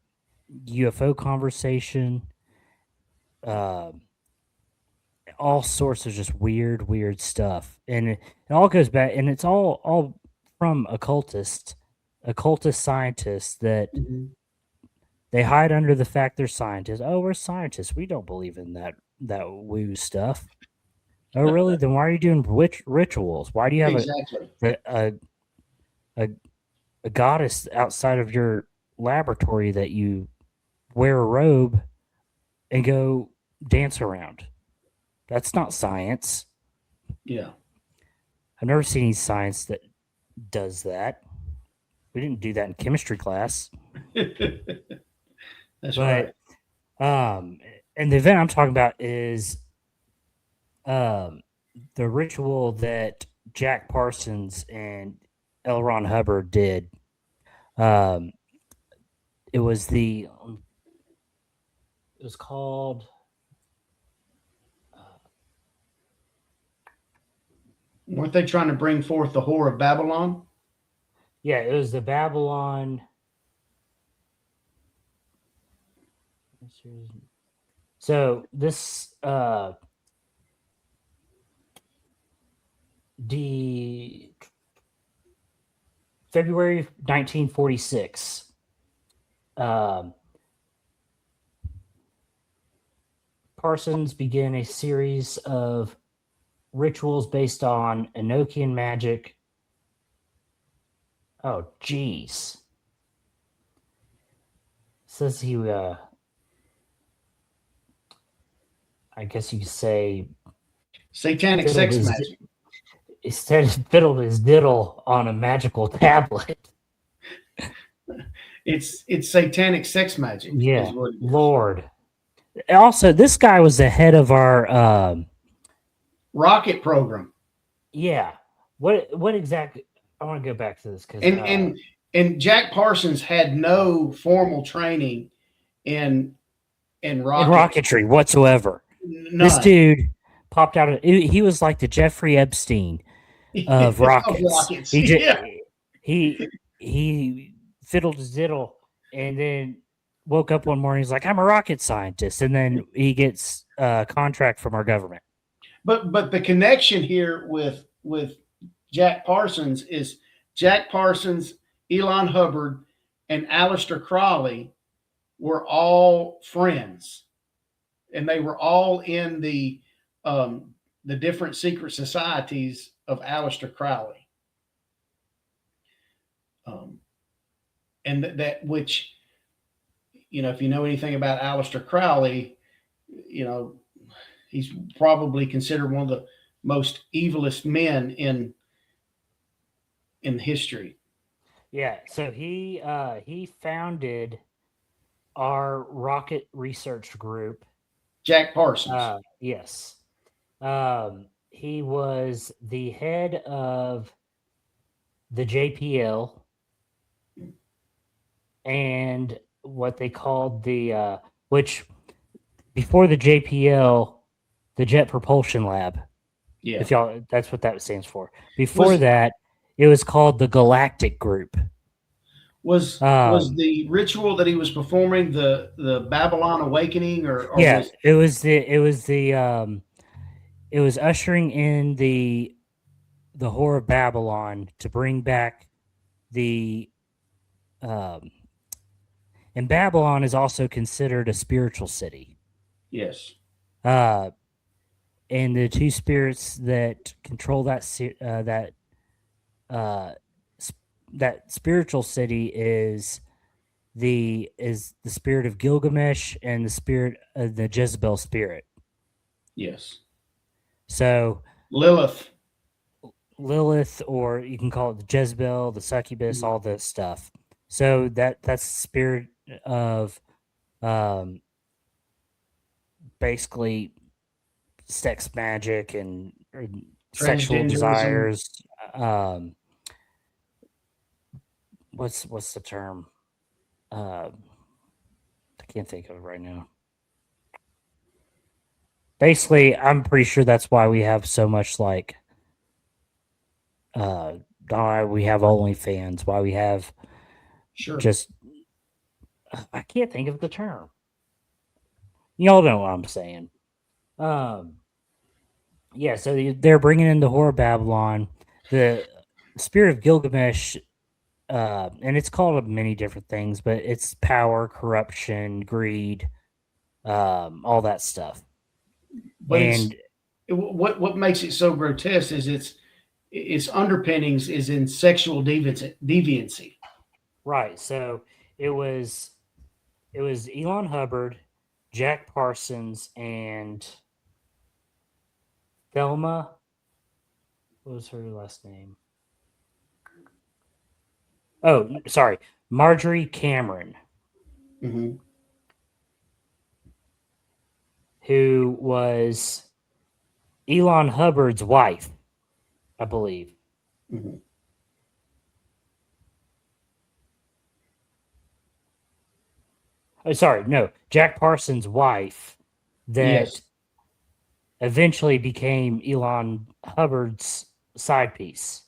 UFO conversation, all sorts of just weird stuff, and it all goes back, and it's all from occultist scientists that they hide under the fact they're scientists. Oh, we're scientists. We don't believe in that woo stuff. Oh, really? Then why are you doing rituals? Why do you have a goddess outside of your laboratory that you wear a robe and go dance around? That's not science. Yeah. I've never seen any science that does that. We didn't do that in chemistry class. That's But right. and the event I'm talking about is um the ritual that Jack Parsons and L. Ron Hubbard did. Um, it was the it was called Weren't they trying to bring forth the whore of Babylon? yeah, it was the Babylon. So this the February 1946. Um, Parsons began a series of rituals based on Enochian magic. Oh, geez. Says he, I guess you could say, Satanic fiddled sex his, magic. instead fiddled his diddle on a magical tablet. It's satanic sex magic, Yeah, is what it is. Lord. Also, this guy was the head of our, Rocket program. yeah. What exactly? I want to go back to this because And Jack Parsons had no formal training in in rocket. rocketry whatsoever. None. This dude popped out. He was like the Jeffrey Epstein of rockets. He just yeah. he fiddled his diddle and then woke up one morning. He's like, "I'm a rocket scientist," and then he gets a contract from our government. But the connection here with Jack Parsons is Jack Parsons, Elon Hubbard, and Aleister Crowley were all friends, and they were all in the different secret societies of Aleister Crowley, and that which, you know, if you know anything about Aleister Crowley, you know, he's probably considered one of the most evilest men in history. Yeah, so he founded our rocket research group. Jack Parsons. Yes. He was the head of the JPL and what they called the which before the JPL, the Jet Propulsion Lab. Yeah. If y'all, that's what that stands for. Before that, it was called the Galactic Group. Was the ritual that he was performing the Babylon Awakening, or yeah, was it was ushering in the whore of Babylon to bring back the and Babylon is also considered a spiritual city. yes, And the two spirits that control that spiritual city is the spirit of Gilgamesh and the spirit of the Jezebel spirit. yes, So Lilith, or you can call it the Jezebel, the succubus, all this stuff. So that's the spirit of basically sex magic and sexual desires. What's the term? I can't think of it right now. Basically, I'm pretty sure that's why we have so much like why we have OnlyFans, why we have just I can't think of the term. Y'all know what I'm saying. Yeah, so they're bringing in the whore of Babylon, the spirit of Gilgamesh, and it's called many different things, but it's power, corruption, greed, all that stuff. But what makes it so grotesque is its underpinnings is in sexual deviancy. Right. So it was Elon Hubbard, Jack Parsons, and Thelma. What was her last name? Oh, sorry. Marjorie Cameron, Mm-hmm. who was Elon Hubbard's wife, I believe. Mm-hmm. Oh, sorry, no, Jack Parsons' wife that Yes. eventually became Elon Hubbard's side piece.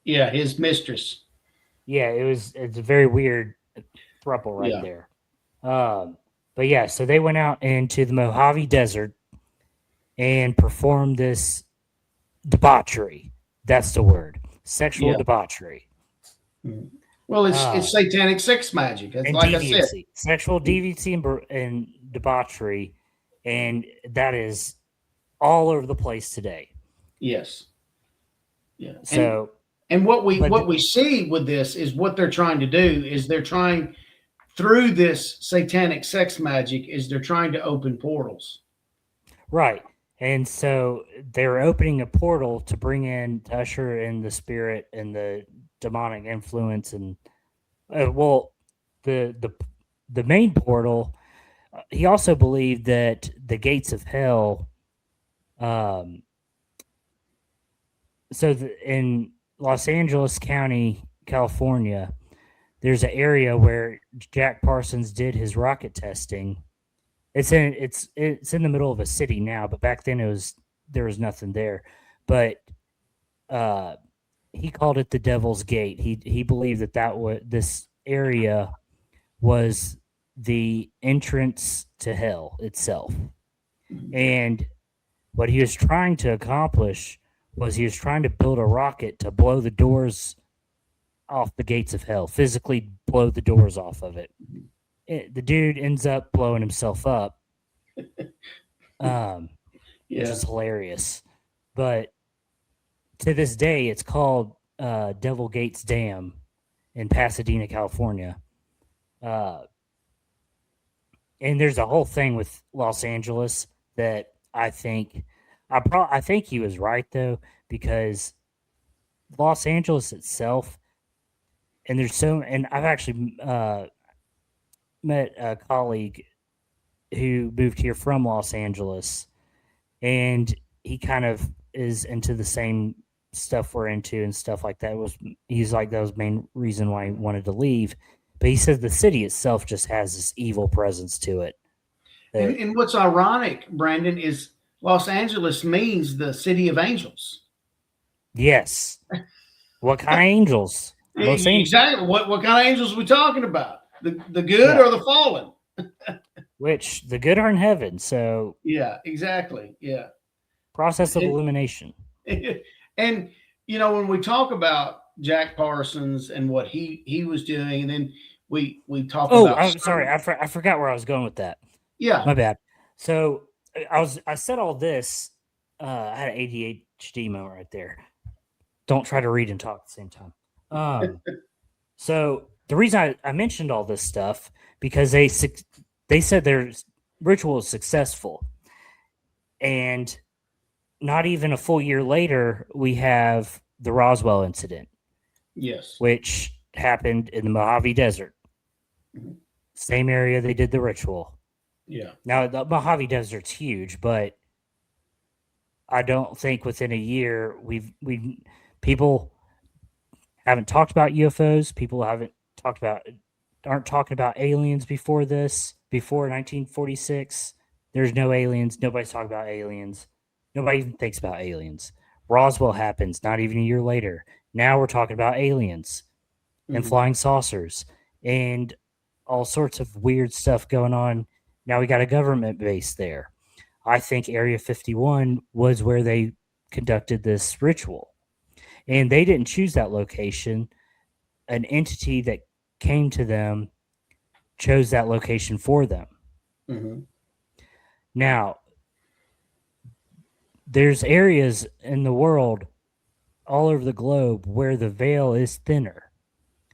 Yeah, his mistress. Yeah, it's a very weird throuple right Yeah. there. But yeah, so they went out into the Mojave Desert and performed this debauchery. That's the word. Sexual Yeah. debauchery. Mhm. Well, it's Uh, satanic sex magic. It's and like I said. deviancy. Sexual deviancy and debauchery. And that is all over the place today. Yes. Yeah. So, And what we but what we see with this is what they're trying to do is they're trying through this satanic sex magic is they're trying to open portals. right. And so they're opening a portal to bring in, to usher in the spirit and the demonic influence. And, well, the main portal, he also believed that the gates of hell, um, in Los Angeles County, California, there's an area where Jack Parsons did his rocket testing. It's in the middle of a city now, but back then there was nothing there. But uh, he called it the Devil's Gate. He believed that was this area was the entrance to hell itself. And what he was trying to accomplish was he was trying to build a rocket to blow the doors off the gates of hell, physically blow the doors off of it. The dude ends up blowing himself up, which Yeah. is hilarious. But to this day, it's called Devil Gates Dam in Pasadena, California. Uh, and there's a whole thing with Los Angeles that I think he was right though, because Los Angeles itself, and I've actually met a colleague who moved here from Los Angeles, and he kind of is into the same stuff we're into and stuff like that. He's like that was the main reason why he wanted to leave. But he says the city itself just has this evil presence to it. And what's ironic, Brandon, is Los Angeles means the city of angels. Yes. What kind of angels? Los Angeles. Exactly. What kind of angels are we talking about? The good Yeah. or the fallen? Which the good are in heaven. So Yeah, exactly. Yeah. process of And, elimination. and when we talk about Jack Parsons and what he was doing, and then we talk about. I'm sorry. I forgot where I was going with that. Yeah. My bad. So I said all this. I had an ADHD moment right there. Don't try to read and talk at the same time. So the reason I mentioned all this stuff because they said their ritual is successful, and not even a full year later, we have the Roswell incident. Yes. Which happened in the Mojave Desert. Mm-hmm. Same area they did the ritual. Yeah. Now, the Mojave Desert's huge, but I don't think within a year people haven't talked about UFOs. People aren't talking about aliens before 1946. There's no aliens. Nobody's talking about aliens. Nobody even thinks about aliens. Roswell happens not even a year later. Now we're talking about aliens and flying saucers and all sorts of weird stuff going on. Now we got a government base there. I think Area 51 was where they conducted this ritual. And they didn't choose that location. An entity that came to them chose that location for them. Mm-hmm. Now, there's areas in the world all over the globe where the veil is thinner.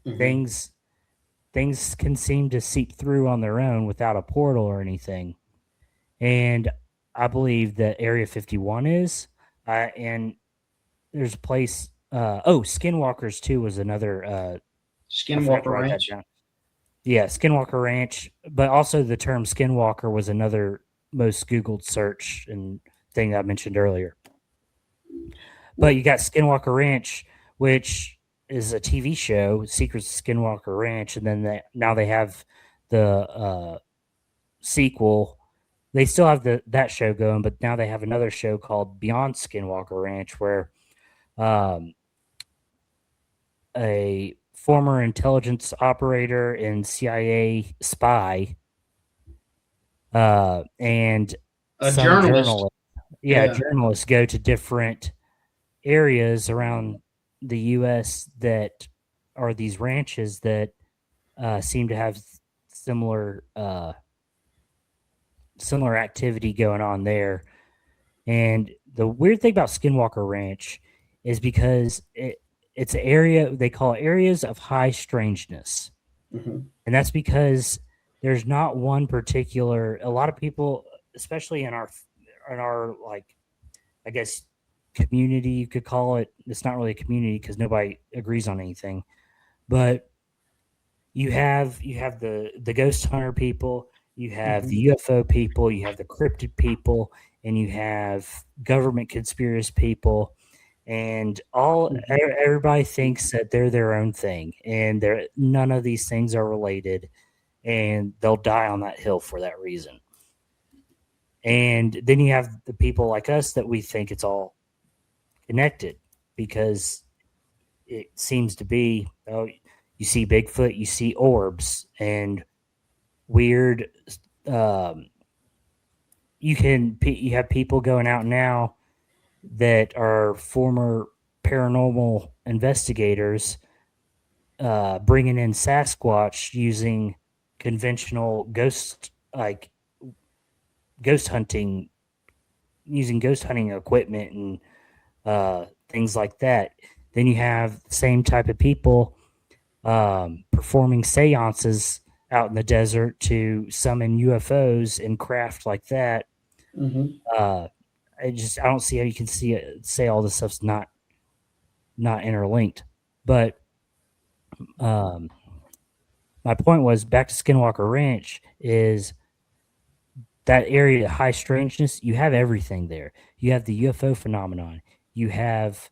Mm-hmm. Things can seem to seep through on their own without a portal or anything. And I believe that Area 51 is. And there's a place. Skinwalkers too was another Skinwalker to write that Ranch. down. Yeah, Skinwalker Ranch, but also the term Skinwalker was another most Googled search and thing I mentioned earlier. But you got Skinwalker Ranch, which is a TV show, Secrets of Skinwalker Ranch, and then now they have the sequel. They still have that show going, but now they have another show called Beyond Skinwalker Ranch, where a former intelligence operator and CIA spy and A some journalist. journalists go to different areas around the U.S. that are these ranches that seem to have similar similar activity going on there. And the weird thing about Skinwalker Ranch is because it's an area, they call it areas of high strangeness. Mm-hmm. And that's because there's not one particular, a lot of people, especially in our like, I guess, community, you could call it. It's not really a community because nobody agrees on anything. But you have the ghost hunter people, you have the UFO people, you have the cryptid people, and you have government conspiracy people, and everybody thinks that they're their own thing, and none of these things are related, and they'll die on that hill for that reason. And then you have the people like us that we think it's all connected because it seems to be, you see Bigfoot, you see orbs and weird. You have people going out now that are former paranormal investigators, bringing in Sasquatch using conventional ghost hunting, using ghost hunting equipment and things like that. Then you have the same type of people performing seances out in the desert to summon UFOs and craft like that. Mm-hmm. I don't see how you can say all this stuff's not interlinked. But my point was, back to Skinwalker Ranch, is that area of high strangeness. You have everything there. You have the UFO phenomenon. You have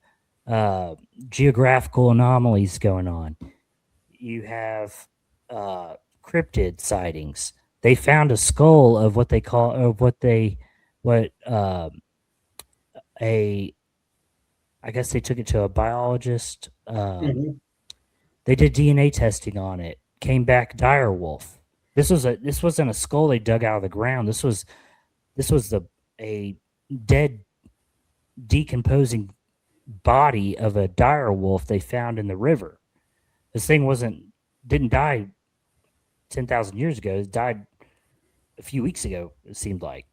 geographical anomalies going on. You have cryptid sightings. They found a skull of what they call, I guess they took it to a biologist. They did DNA testing on it. Came back dire wolf. This wasn't a skull they dug out of the ground. This was a dead, decomposing body of a dire wolf they found in the river. This thing didn't die 10,000 years ago. It died a few weeks ago, it seemed like.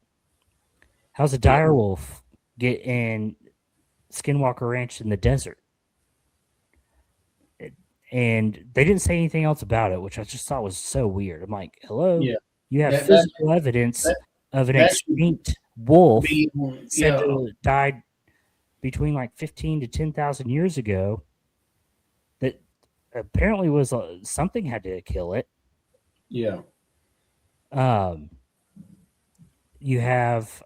How's a dire wolf get in Skinwalker Ranch in the desert? And they didn't say anything else about it, which I just thought was so weird. I'm like, hello? Yeah. You have physical evidence of an extinct wolf said to have died between like 15 to 10,000 years ago. That apparently was something had to kill it. Yeah. You have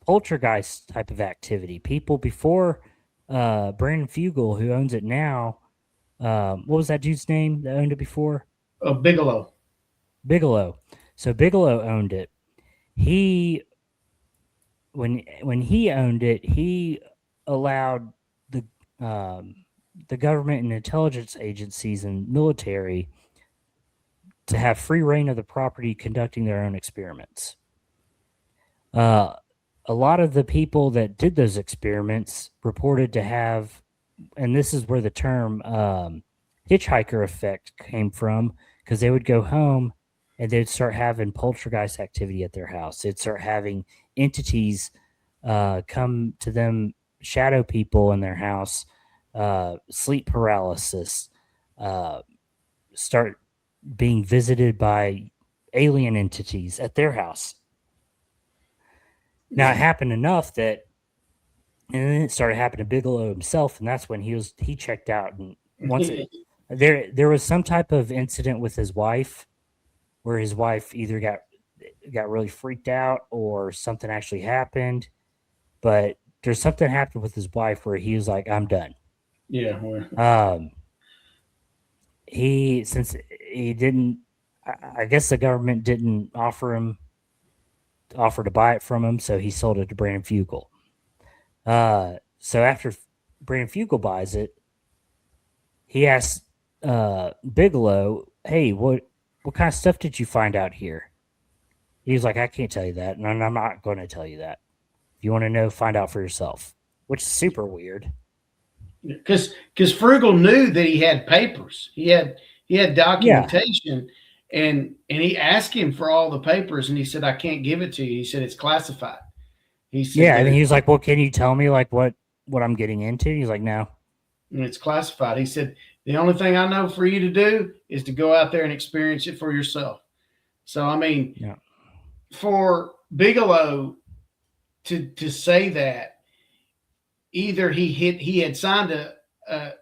poltergeist type of activity. People before Brandon Fugel, who owns it now. What was that dude's name that owned it before? Bigelow. So Bigelow owned it. When he owned it, he allowed the government and intelligence agencies and military to have free reign of the property, conducting their own experiments. A lot of the people that did those experiments reported to have, and this is where the term hitchhiker effect came from, because they would go home and they'd start having poltergeist activity at their house. They'd start having entities come to them, shadow people in their house, sleep paralysis, start being visited by alien entities at their house. Now, it happened enough that, and then it started happening to Bigelow himself, and that's when he checked out. And There was some type of incident with his wife where his wife either got really freaked out or something actually happened. But there's something happened with his wife where he was like, "I'm done." Yeah. Um, since he didn't, I guess the government didn't offer to buy it from him, so he sold it to Brandon Fugel. So after Brandon Fugel buys it, he asks Bigelow, "Hey, what kind of stuff did you find out here?" He was like, "I can't tell you that, and I'm not going to tell you that. If you want to know, find out for yourself." Which is super weird. Because Frugel knew that he had papers. He had documentation, and he asked him for all the papers, and he said, "I can't give it to you." He said it's classified. He said, Yeah, and he was like, "Well, can you tell me like what I'm getting into?" He's like, "No." And it's classified. He said, "The only thing I know for you to do is to go out there and experience it for yourself." So I mean, Yeah. For Bigelow to say that, either he had signed a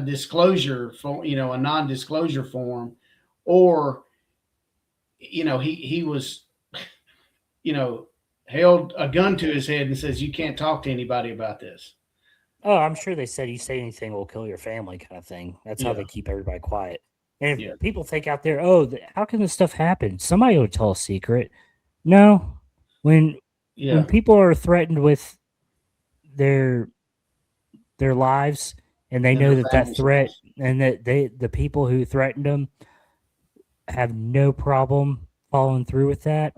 disclosure for, a non-disclosure form, or he was, held a gun to his head and says, "You can't talk to anybody about this." Oh, I'm sure they said you say anything will kill your family kind of thing. That's how Yeah. they keep everybody quiet. And Yeah. if people think out there, "Oh, how can this stuff happen?" Somebody will tell a secret. No, when Yeah. people are threatened with their lives, and they And know their that families' threat, lives. and that the people who threatened them have no problem following through with that,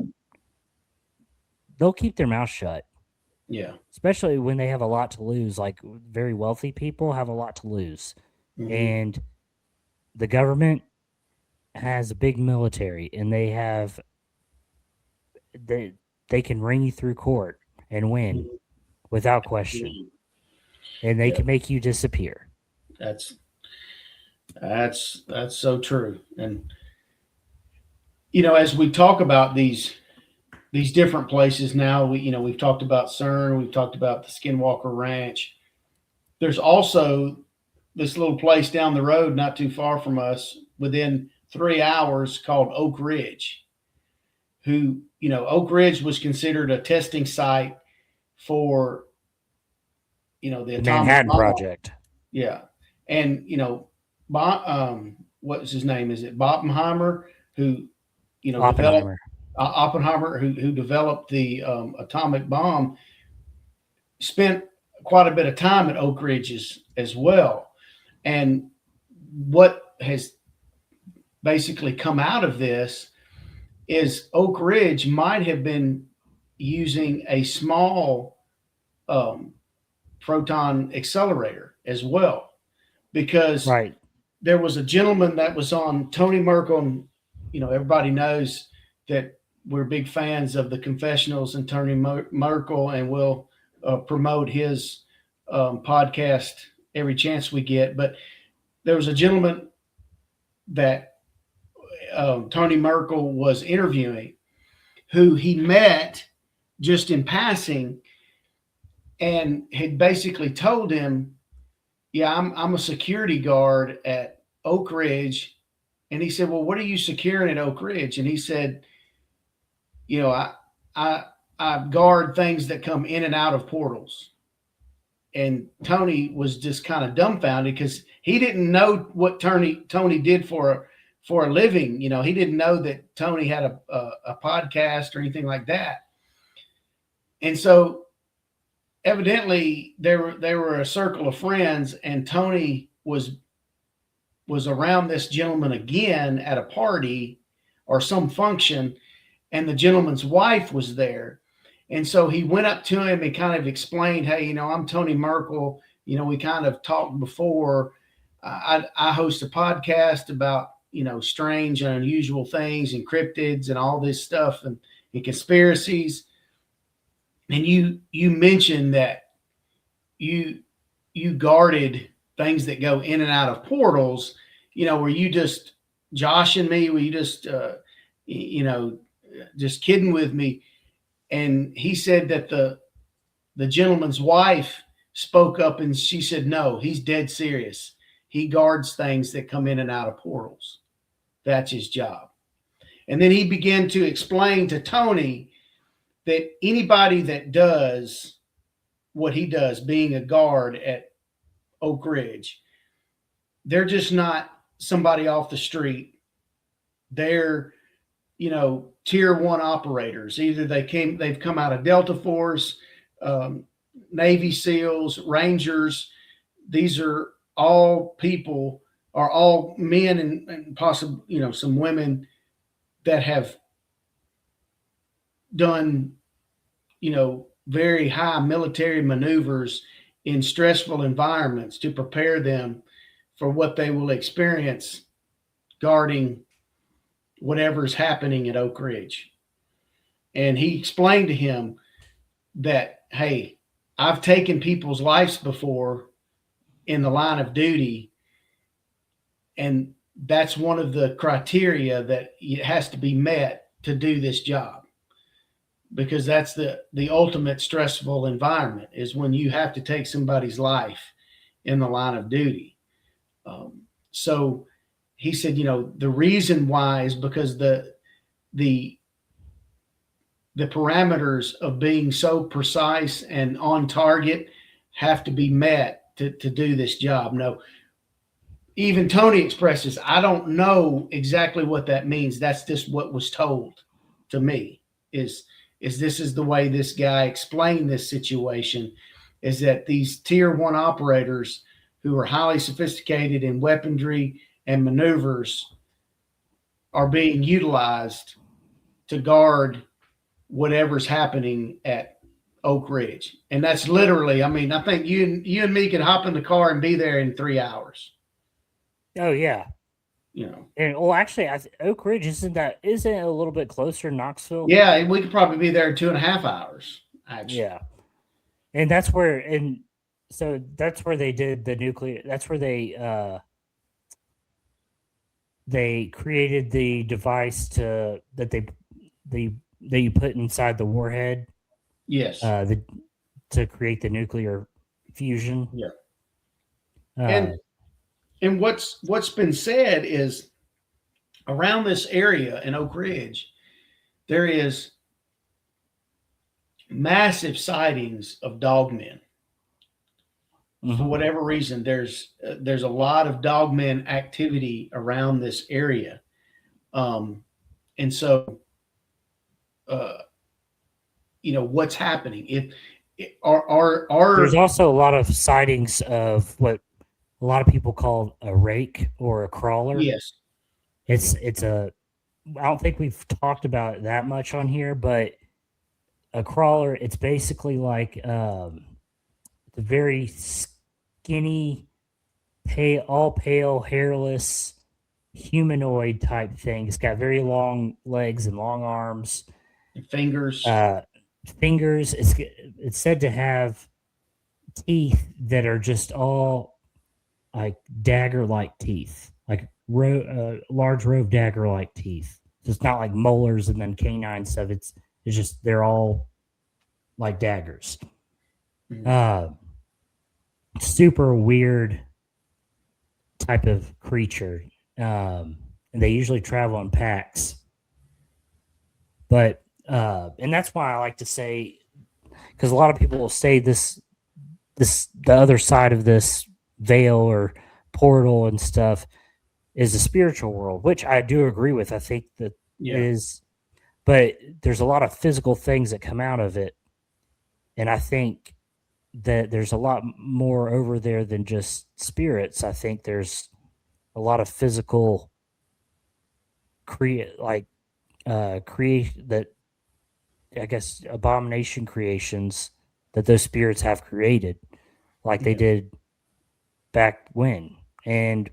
they'll keep their mouth shut. Yeah. Especially when they have a lot to lose. Like very wealthy people have a lot to lose, Mm-hmm. and the government has a big military, and they they can ring you through court and win without question, and they Yeah. can make you disappear. That's so true. And as we talk about these different places now, we've talked about Cern, we've talked about the Skinwalker Ranch. There's also this little place down the road, not too far from us, within 3 hours, called Oak Ridge. Oak Ridge was considered a testing site for the The atomic Manhattan bomb. Project. Yeah, and what's his name? Is it Oppenheimer, who developed Oppenheimer. Oppenheimer, who developed the atomic bomb, spent quite a bit of time at Oak Ridge as well. And what has basically come out of this is Oak Ridge might have been using a small um, proton accelerator as well, because Right. there was a gentleman that was on Tony Merkel. Everybody knows that we're big fans of the confessionals and Tony Merkel, and we'll promote his podcast every chance we get. But there was a gentleman that Tony Merkel was interviewing, who he met just in passing, and had basically told him, "Yeah, I'm a security guard at Oak Ridge." And he said, "Well, what are you securing at Oak Ridge?" And he said, I guard things that come in and out of portals." And Tony was just kind of dumbfounded, because he didn't know what Tony did for a living. He didn't know that Tony had a podcast or anything like that. And so evidently they were a circle of friends, and Tony was around this gentleman again at a party or some function, and the gentleman's wife was there. And so he went up to him and kind of explained, "Hey, I'm Tony Merkel. We kind of talked before. I host a podcast about, strange and unusual things and cryptids and all this stuff, and conspiracies. And you mentioned that you guarded things that go in and out of portals. Were you just joshing me? Were you just, just kidding with me?" And he said that the gentleman's wife spoke up, and she said, "No, he's dead serious. He guards things that come in and out of portals. That's his job. And then he began to explain to Tony that anybody that does what he does, being a guard at Oak Ridge, they're just not somebody off the street. They're, tier 1 operators. Either they've come out of Delta Force, Navy SEALs, Rangers. These are all people, are all men and possibly, some women that have done, very high military maneuvers in stressful environments to prepare them for what they will experience guarding whatever's happening at Oak Ridge. And he explained to him that, hey, I've taken people's lives before in the line of duty, and that's one of the criteria that it has to be met to do this job, because that's the ultimate stressful environment, is when you have to take somebody's life in the line of duty. So he said, the reason why is because the parameters of being so precise and on target have to be met to do this job. No, even Tony expresses, I don't know exactly what that means. That's just what was told to me, is this is the way this guy explained this situation, is that these tier 1 operators who are highly sophisticated in weaponry and maneuvers are being utilized to guard whatever's happening at Oak Ridge. And that's literally, I think you and me could hop in the car and be there in 3 hours. Oh yeah. And actually, Oak Ridge isn't it a little bit closer to Knoxville? Yeah, we could probably be there in 2.5 hours. Actually, yeah, and that's where they did the nuclear. That's where they created the device that you put inside the warhead. Yes. To create the nuclear fusion. Yeah. And what's been said is, around this area in Oak Ridge, there is massive sightings of dogmen. Mm-hmm. For whatever reason, there's a lot of dogmen activity around this area, and so what's happening? There's also a lot of sightings of what a lot of people call a rake or a crawler. Yes. It's I don't think we've talked about it that much on here, but a crawler, it's basically like the very skinny, pale, hairless, humanoid type thing. It's got very long legs and long arms. And fingers. Fingers. It's said to have teeth that are just all like dagger-like teeth, like large row of dagger-like teeth. So it's not like molars and then canine stuff. It's just they're all like daggers. Mm-hmm. Super weird type of creature, and they usually travel in packs. But and that's why I like to say, because a lot of people will say the other side of this veil or portal and stuff is the spiritual world, which I do agree with. I think that is, but there's a lot of physical things that come out of it, and I think that there's a lot more over there than just spirits. I think there's a lot of physical that I guess abomination creations that those spirits have created, like they did back when. And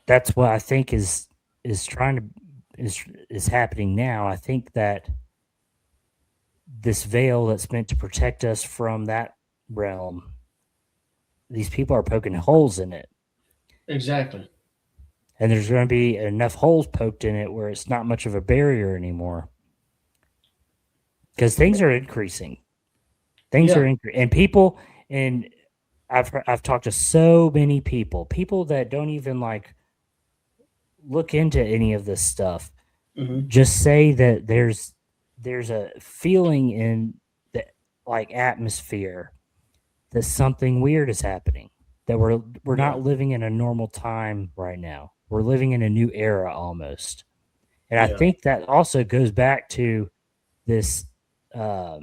that's what I think is happening now. I think that this veil that's meant to protect us from that realm, these people are poking holes in it. Exactly. And there's going to be enough holes poked in it where it's not much of a barrier anymore. Because things are increasing. Things are increasing. And people, and I've talked to so many people that don't even like look into any of this stuff. Mm-hmm. Just say that there's a feeling in the like atmosphere that something weird is happening. That we're Yeah. not living in a normal time right now. We're living in a new era almost. And I Yeah. think that also goes back to this uh,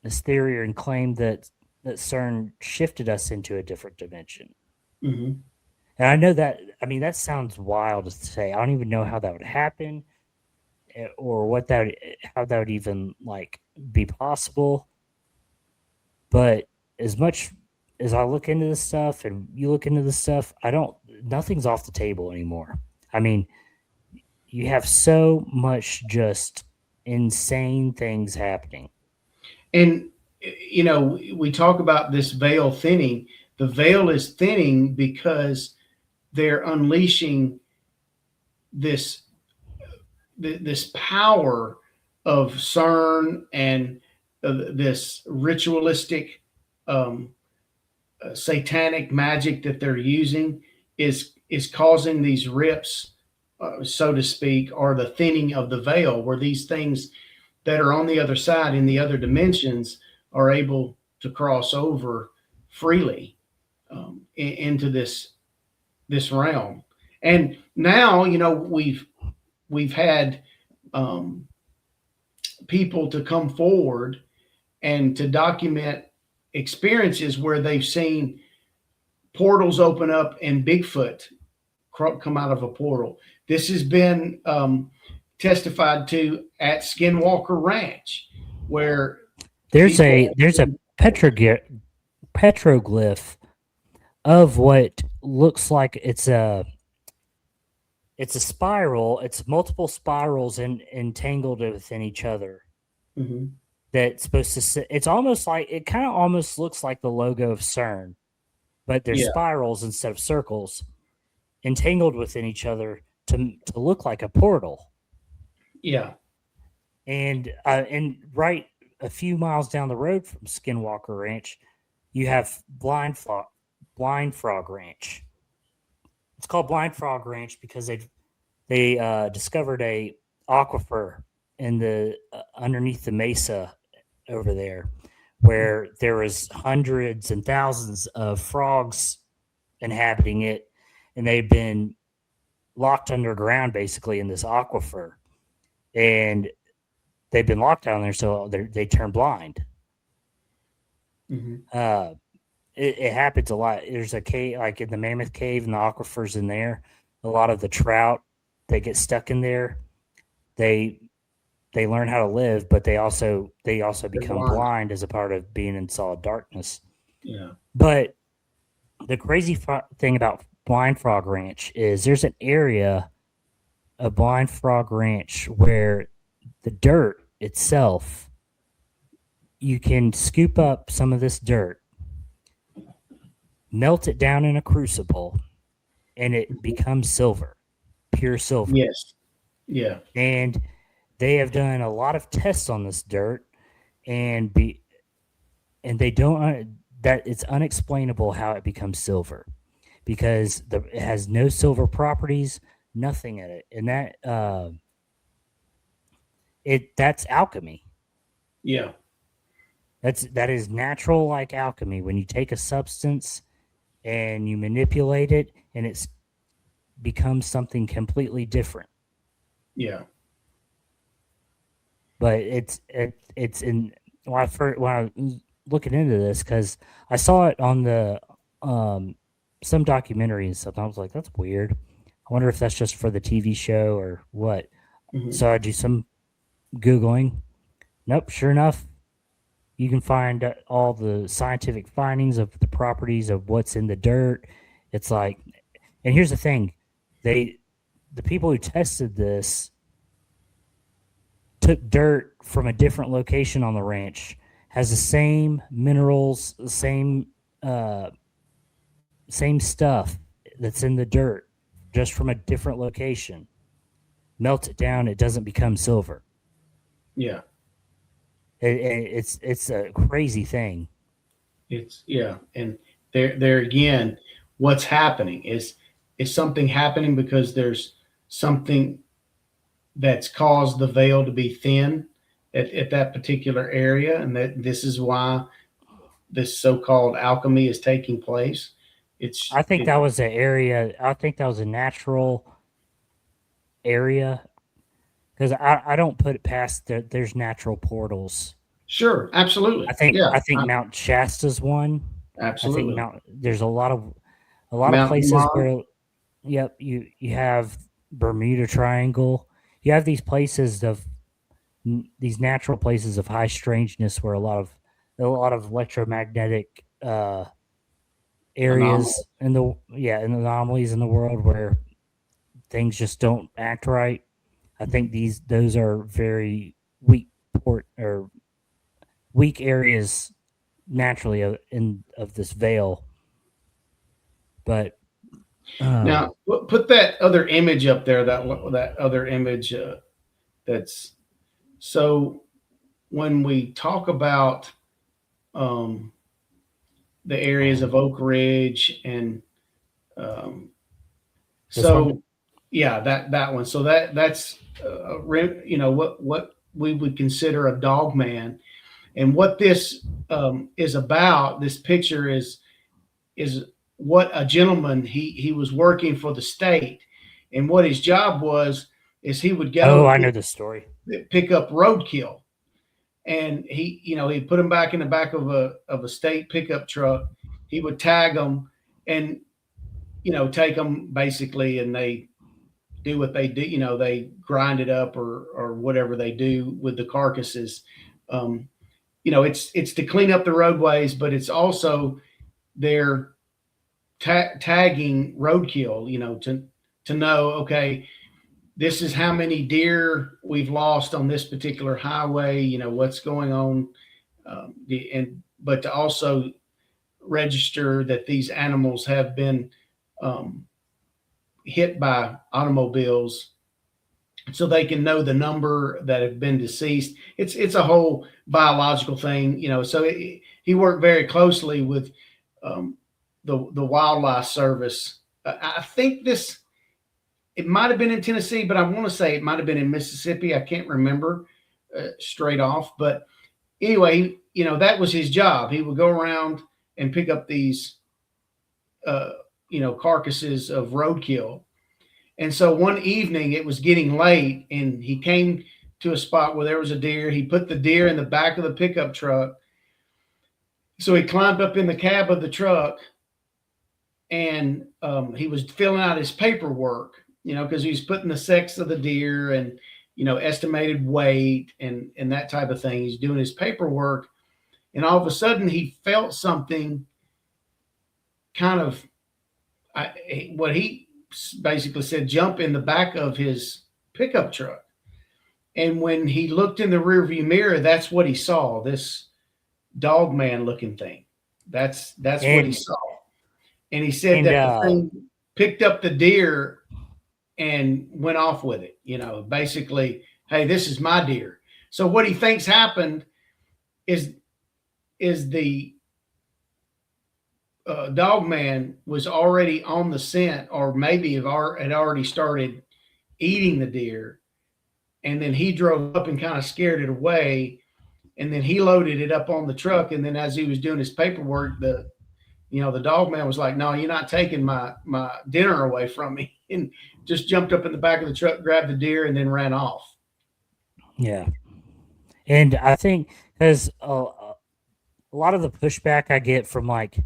this theory and claim that CERN shifted us into a different dimension. Mm-hmm. And I know that, I mean, that sounds wild to say. I don't even know how that would happen or what that, how that would even like be possible. But as much as I look into this stuff and you look into this stuff, nothing's off the table anymore. I mean, you have so much just insane things happening. And we talk about this veil thinning. The veil is thinning because they're unleashing this this power of CERN and this ritualistic um, satanic magic that they're using is causing these rips, so to speak, or the thinning of the veil, where these things that are on the other side in the other dimensions are able to cross over freely into this realm. And now, we've had um, people to come forward and to document experiences where they've seen portals open up and Bigfoot come out of a portal. This has been testified to at Skinwalker Ranch, where There's people a there's a petroglyph of what looks like it's a spiral. It's multiple spirals entangled within each other. Mhm. That's supposed to sit. It's almost like it kind of almost looks like the logo of CERN, but there's Yeah, spirals instead of circles entangled within each other to look like a portal. yeah, And right a few miles down the road from Skinwalker Ranch, you have Blind Frog Ranch. It's called Blind Frog Ranch because they discovered a aquifer in the underneath the mesa over there, where there was hundreds and thousands of frogs inhabiting it, and they've been locked underground basically in this aquifer, and they've been locked down there, so they turn blind. hmm Uh, it happens a lot. There's a cave, like in the Mammoth Cave, and the aquifers in there. A lot of the trout they get stuck in there. They they learn how to live, but they also they're become blind. blind as a part of being in solid darkness. Yeah, But the crazy thing about Blind Frog Ranch is there's an area of Blind Frog Ranch where the dirt itself, you can scoop up some of this dirt, melt it down in a crucible, and it becomes silver, pure silver. yes, yeah, And they have done a lot of tests on this dirt, and they don't that it's unexplainable how it becomes silver because it has no silver properties, nothing in it, and that's alchemy. yeah, That is natural like alchemy. When you take a substance and you manipulate it, and it becomes something completely different. yeah, But it's in when I was looking into this because I saw it on the um some documentary and stuff. And I was like, that's weird. I wonder if that's just for the TV show or what. hmm So I do some googling. Nope, sure enough, you can find all the scientific findings of the properties of what's in the dirt. It's like, and here's the thing, they the people who tested this took dirt from a different location on the ranch, has the same minerals, the uh, same stuff that's in the dirt, just from a different location. Melt it down, it doesn't become silver. yeah. It's a crazy thing. It's yeah, and there again, what's happening is something happening because there's something that's caused the veil to be thin at that particular area, and that this is why this so-called alchemy is taking place. I think that was an area. I think that was a natural area because I don't put it past that. There's natural portals. Sure, absolutely. I think Mount Shasta's one. Absolutely. I think there's a lot of Mount places Lamar. where, yep, you have Bermuda Triangle. You have these places of these natural places of high strangeness where a lot of electromagnetic areas in the and anomalies in the world where things just don't act right. I think those are very weak weak areas naturally of this veil. But now put that other image up there. That other image that's so when we talk about the areas of Oak Ridge and so yeah, that one. So that's what we would consider a dog man, and what this is about. This picture is what a gentleman he was working for the state, and what his job was is he would go. Oh, I know the story. Pick up roadkill, and he'd put them back in the back of a state pickup truck. He would tag them and take them basically, and they do what they do. They grind it up or whatever they do with the carcasses. It's to clean up the roadways, but it's also they're tagging roadkill. To know, okay, this is how many deer we've lost on this particular highway. What's going on, but to also register that these animals have been hit by automobiles, so they can know the number that have been deceased. It's a whole biological thing, So he worked very closely with the wildlife service. I think it might have been in Tennessee, but I want to say it might have been in Mississippi. I can't remember straight off, but anyway, that was his job. He would go around and pick up these carcasses of roadkill. And so one evening it was getting late, and he came to a spot where there was a deer. He put the deer in the back of the pickup truck. So he climbed up in the cab of the truck, and he was filling out his paperwork, because he was putting the sex of the deer and, estimated weight and that type of thing. He's doing his paperwork, and all of a sudden he felt something kind of, what he basically said, jump in the back of his pickup truck. And when he looked in the rearview mirror, that's what he saw, this dog man looking thing. That's what he saw. And he said that the thing picked up the deer and went off with it, basically, hey, this is my deer. So what he thinks happened is the dog man was already on the scent, or maybe had already started eating the deer, and then he drove up and kind of scared it away, and then he loaded it up on the truck. And then as he was doing his paperwork, the dog man was like, no, you're not taking my dinner away from me, and just jumped up in the back of the truck, grabbed the deer, and then ran off. Yeah. And I think because a lot of the pushback I get from like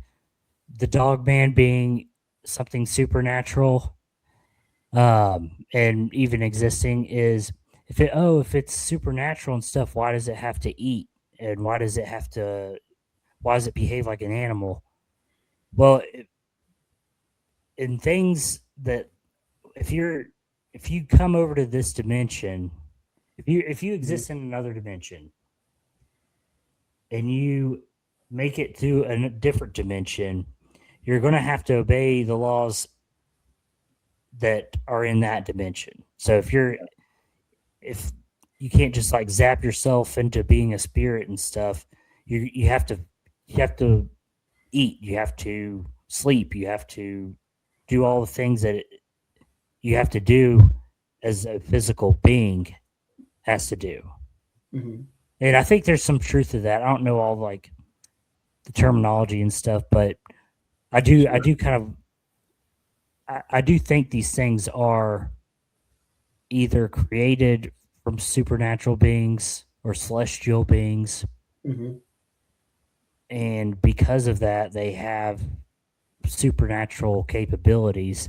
the dog man being something supernatural and even existing is if it's supernatural and stuff, why does it have to eat? And why does it behave like an animal? Well, in things that if you come over to this dimension, if you exist in another dimension and you make it to a different dimension, you're going to have to obey the laws that are in that dimension. So if you can't just like zap yourself into being a spirit and stuff, you have to eat, you have to sleep, you have to do all the things that you have to do as a physical being has to do. Mm-hmm. And I think there's some truth to that. I don't know all like the terminology and stuff, but I do kind of I do think these things are either created from supernatural beings or celestial beings, Mm-hmm. and because of that they have supernatural capabilities.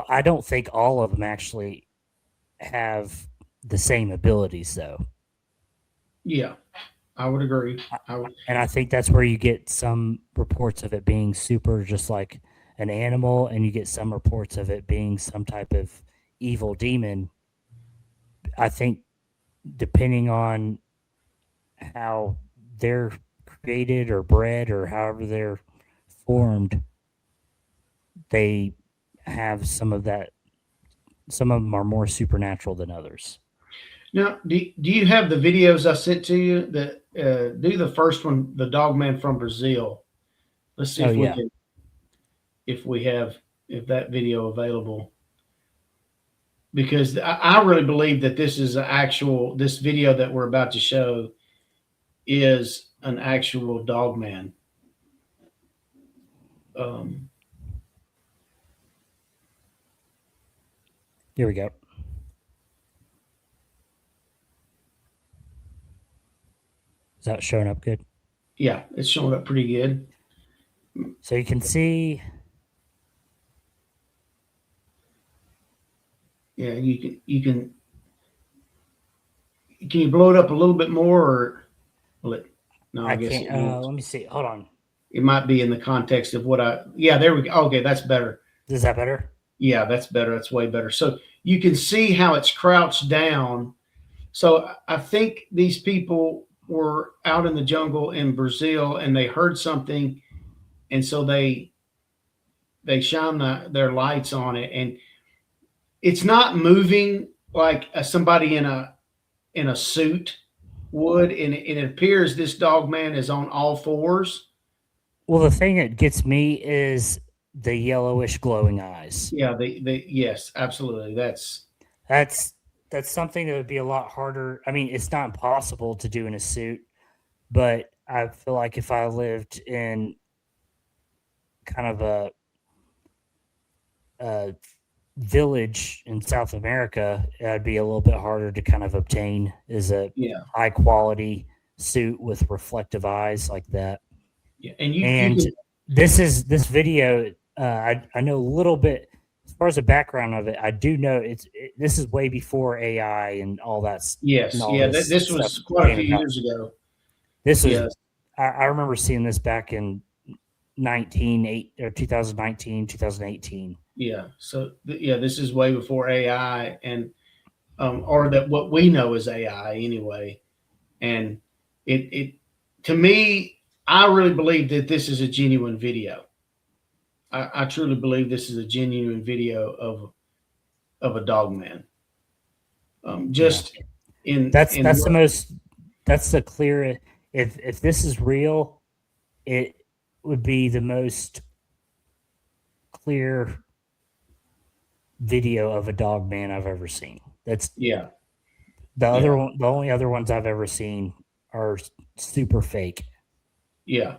I don't think all of them actually have the same abilities though. Yeah, I would agree. And I think that's where you get some reports of it being super just like an animal, and you get some reports of it being some type of evil demon. I think depending on how they're created or bred or however they're formed, they have some of that. Some of them are more supernatural than others. Now, do you have the videos I sent to you? That do the first one, the dog man from Brazil. Let's see Oh if we yeah, can, if that video available, because I really believe that this video that we're about to show is an actual dog man. Um, here we go. Is that showing up good? yeah, it's showing up pretty good. So you can see. Yeah, can you blow it up a little bit more, or will it? No, I I guess can't. it won't. Let me see. Hold on. It might be in the context of what yeah, there we go. Okay, that's better. Is that better? Yeah, that's better. That's way better. So you can see how it's crouched down. So I think these people were out in the jungle in Brazil and they heard something, and so they shine their lights on it, and it's not moving like somebody in a suit would, and it appears this dog man is on all fours. Well, the thing that gets me is the yellowish glowing eyes. Yeah, they yes, absolutely. That's that's something that would be a lot harder. I mean, it's not impossible to do in a suit, but I feel like if I lived in kind of a village in South America, it'd be a little bit harder to kind of obtain is a Yeah, high quality suit with reflective eyes like that. yeah, and you And can this video. I know a little bit as far as the background of it. I do know this is way before AI and all that and yes, all yeah. this This stuff was quite a came few about. years ago. This was Yes, I remember seeing this back in 2018. 2018. yeah. So yeah, this is way before AI, and or that what we know as AI anyway. And it to me, I really believe that this is a genuine video. I truly believe this is a genuine video of a dog man. Yeah, Just in that's the most that's the clear. If this is real, it would be the most clear video of a dog man I've ever seen. That's yeah, the other yeah, one. The only other ones I've ever seen are super fake, yeah,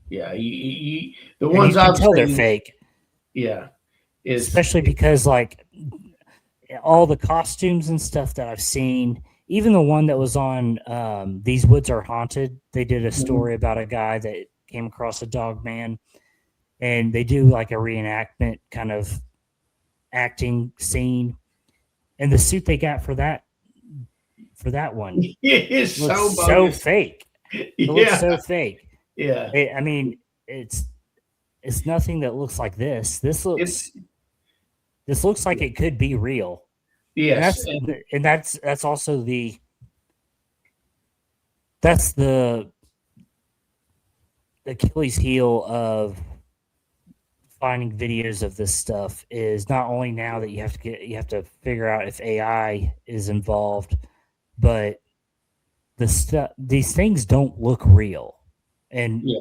yeah. The and you ones can I've tell they're seen, fake, yeah, is especially because like all the costumes and stuff that I've seen. Even the one that was on These Woods Are Haunted, they did a story about a guy that came across a dog man, and they do like a reenactment kind of acting scene, and the suit they got for that one it is looks so so bogus. fake. It looks Yeah, so fake. yeah. I mean, it's nothing that looks like this. It's This looks like it could be real, and yes, and that's also that's the Achilles heel of finding videos of this stuff is not only now that you have to figure out if AI is involved, but these things don't look real, and yeah,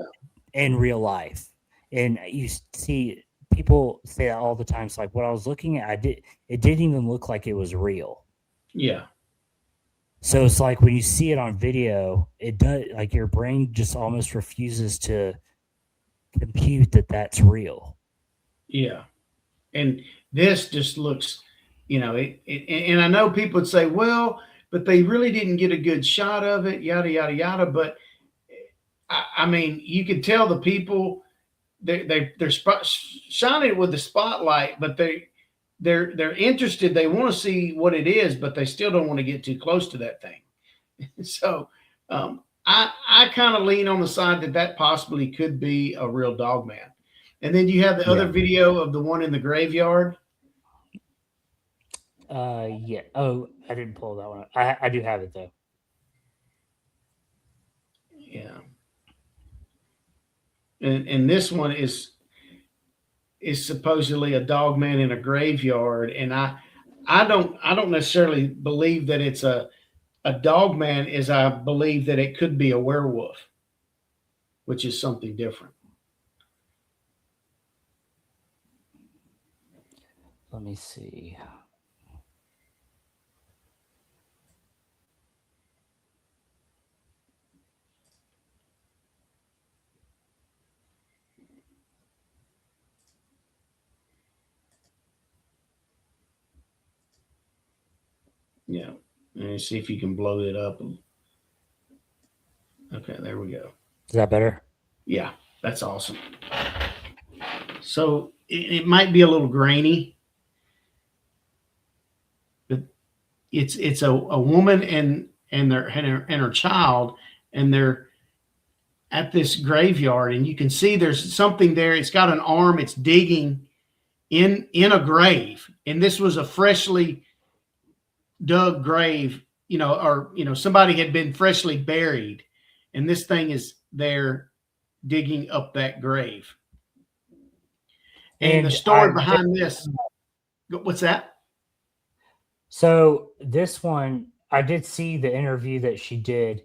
in real life. And you see people say that all the time. It's like what I was looking at, it didn't even look like it was real. Yeah. So it's like when you see it on video, it does, like your brain just almost refuses to compute that that's real. Yeah. And this just looks, and I know people would say, well, but they really didn't get a good shot of it, yada, yada, yada. But I mean, you could tell the people, they're shining it with the spotlight, but they're interested. They want to see what it is, but they still don't want to get too close to that thing. So I kind of lean on the side that possibly could be a real dog man. And then you have the other video of the one in the graveyard. Yeah. Oh, I didn't pull that one up. I do have it though. Yeah. And this one is supposedly a dog man in a graveyard, and I don't necessarily believe that it's a dog man, as I believe that it could be a werewolf, which is something different. Let me see. Yeah. And see if you can blow it up. Okay, there we go. Is that better? Yeah, that's awesome. So it might be a little grainy, but it's a woman and her child, and they're at this graveyard, and you can see there's something there. It's got an arm. It's digging in a grave, and this was a freshly dug grave, or somebody had been freshly buried, and this thing is there digging up that grave. And the story behind this, what's that? So this one, I did see the interview that she did.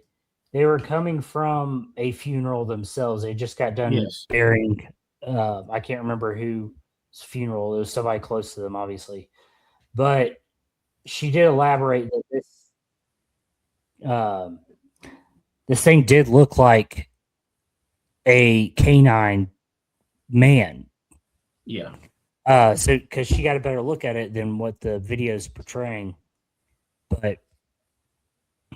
They were coming from a funeral themselves. They just got done burying. I can't remember whose funeral. It was somebody close to them, obviously. But she did elaborate that this thing did look like a canine man. Yeah. So because she got a better look at it than what the video is portraying, but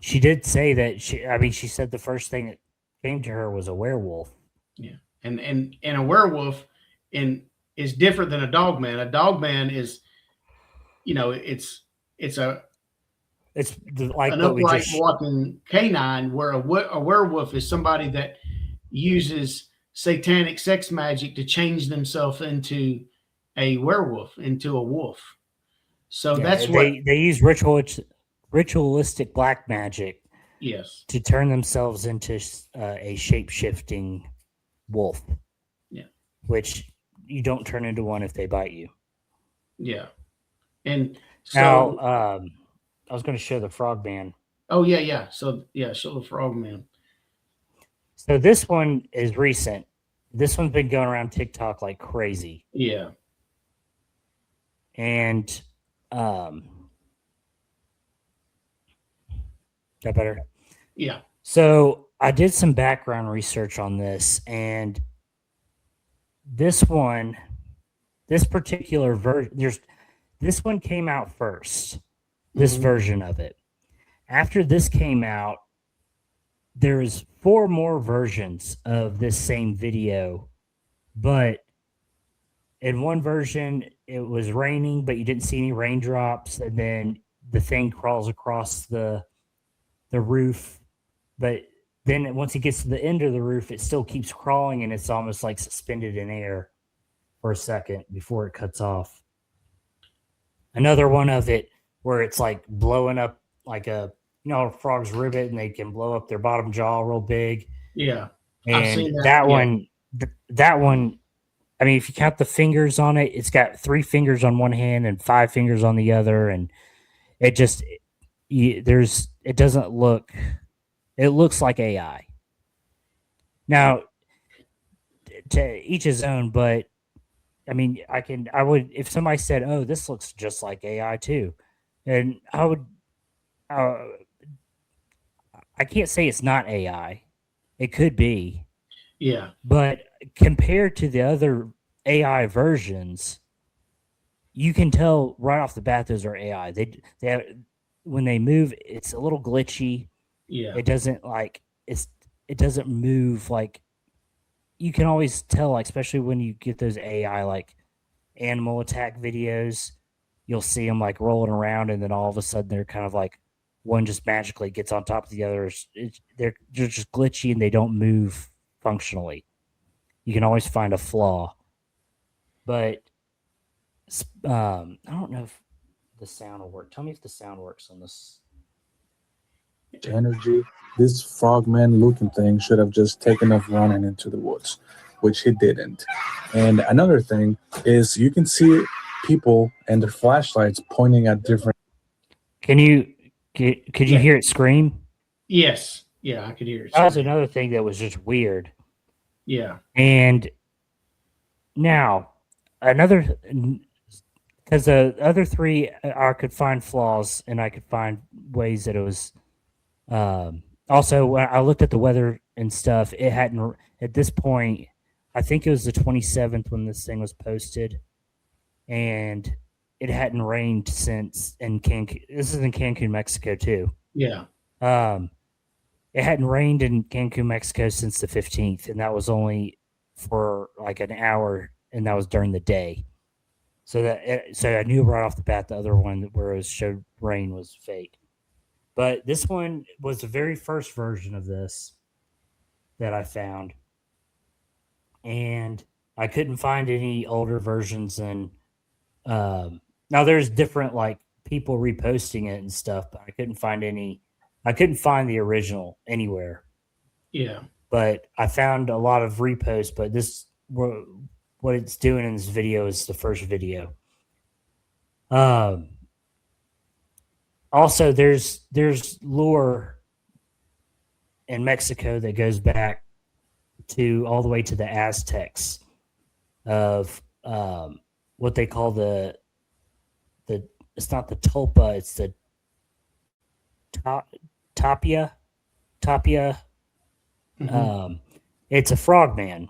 she did say that she said the first thing that came to her was a werewolf. Yeah, and a werewolf is different than a dog man. A dog man is, it's like an upright walking canine, where a werewolf is somebody that uses satanic sex magic to change themselves into a werewolf, into a wolf. So that's what they use ritualistic black magic, yes, to turn themselves into a shape-shifting wolf. Yeah, which you don't turn into one if they bite you. Yeah, and so now I was going to show the frogman. Oh yeah. So yeah, show the frogman. So this one is recent. This one's been going around TikTok like crazy. Yeah. And that better? Yeah. So I did some background research on this, and this particular version, this one came out first. This version of it. After this came out, there's 4 more versions of this same video, but in one version it was raining, but you didn't see any raindrops, and then the thing crawls across the roof, but then once it gets to the end of the roof, it still keeps crawling, and it's almost like suspended in air for a second before it cuts off. Another one of it where it's like blowing up like a frog's ribbit, and they can blow up their bottom jaw real big. Yeah. And I've seen that one, I mean, if you count the fingers on it, it's got 3 fingers on one hand and 5 fingers on the other. And it just, it looks like AI. Now, to each his own, but I mean, I would, if somebody said, "Oh, this looks just like AI too," and I would, uh, I can't say it's not AI. It could be, Yeah. but compared to the other AI versions, you can tell right off the bat those are AI. They have, when they move, it's a little glitchy. Yeah. It doesn't like it doesn't move like you can always tell, like especially when you get those AI like animal attack videos, you'll see them like rolling around, and then all of a sudden they're kind of like one just magically gets on top of the others. They're just glitchy and they don't move functionally. You can always find a flaw, but I don't know if the sound will work. Tell me if the sound works on this. Energy. This frogman looking thing should have just taken off running into the woods, which he didn't. And another thing is you can see people and their flashlights pointing at different. Could you hear it scream? Yes. Yeah, I could hear it. That was another thing that was just weird. Yeah. And now another, because the other three I could find flaws and I could find ways that it was. Also, when I looked at the weather and stuff, it hadn't at this point. I think it was the 27th when this thing was posted, and it hadn't rained since in Cancun. This is in Cancun, Mexico, too. Yeah. It hadn't rained in Cancun, Mexico since the 15th, and that was only for like an hour, and that was during the day. So I knew right off the bat the other one where it showed rain was fake. But this one was the very first version of this that I found. And I couldn't find any older versions. And now there's different like people reposting it and stuff, but I couldn't find any. I couldn't find the original anywhere. Yeah. But I found a lot of reposts, but what it's doing in this video is the first video. Also, there's lore in Mexico that goes back to all the way to the Aztecs of what they call the it's not the tulpa, it's the tapia. Mm-hmm. It's a frogman,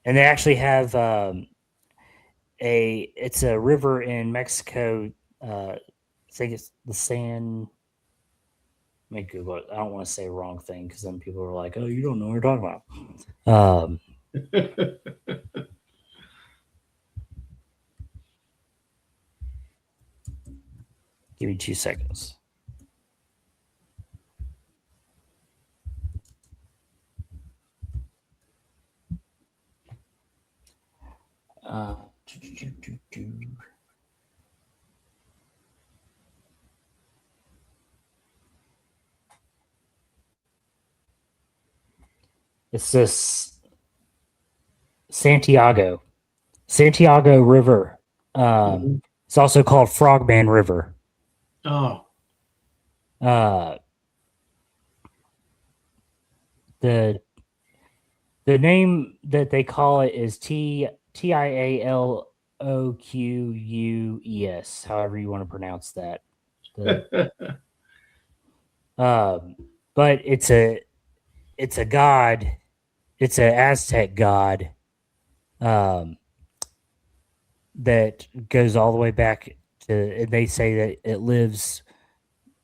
and they actually have it's a river in Mexico. I think it's the San. Let me Google it. I don't want to say a wrong thing because then people are like, "Oh, you don't know what you're talking about." Give me 2 seconds. Uh, It's this Santiago River. Mhm. It's also called Frogman River. Oh. The name that they call it is TIALOQUES, however you want to pronounce that. But it's a god. It's an Aztec god that goes all the way back to. And they say that it lives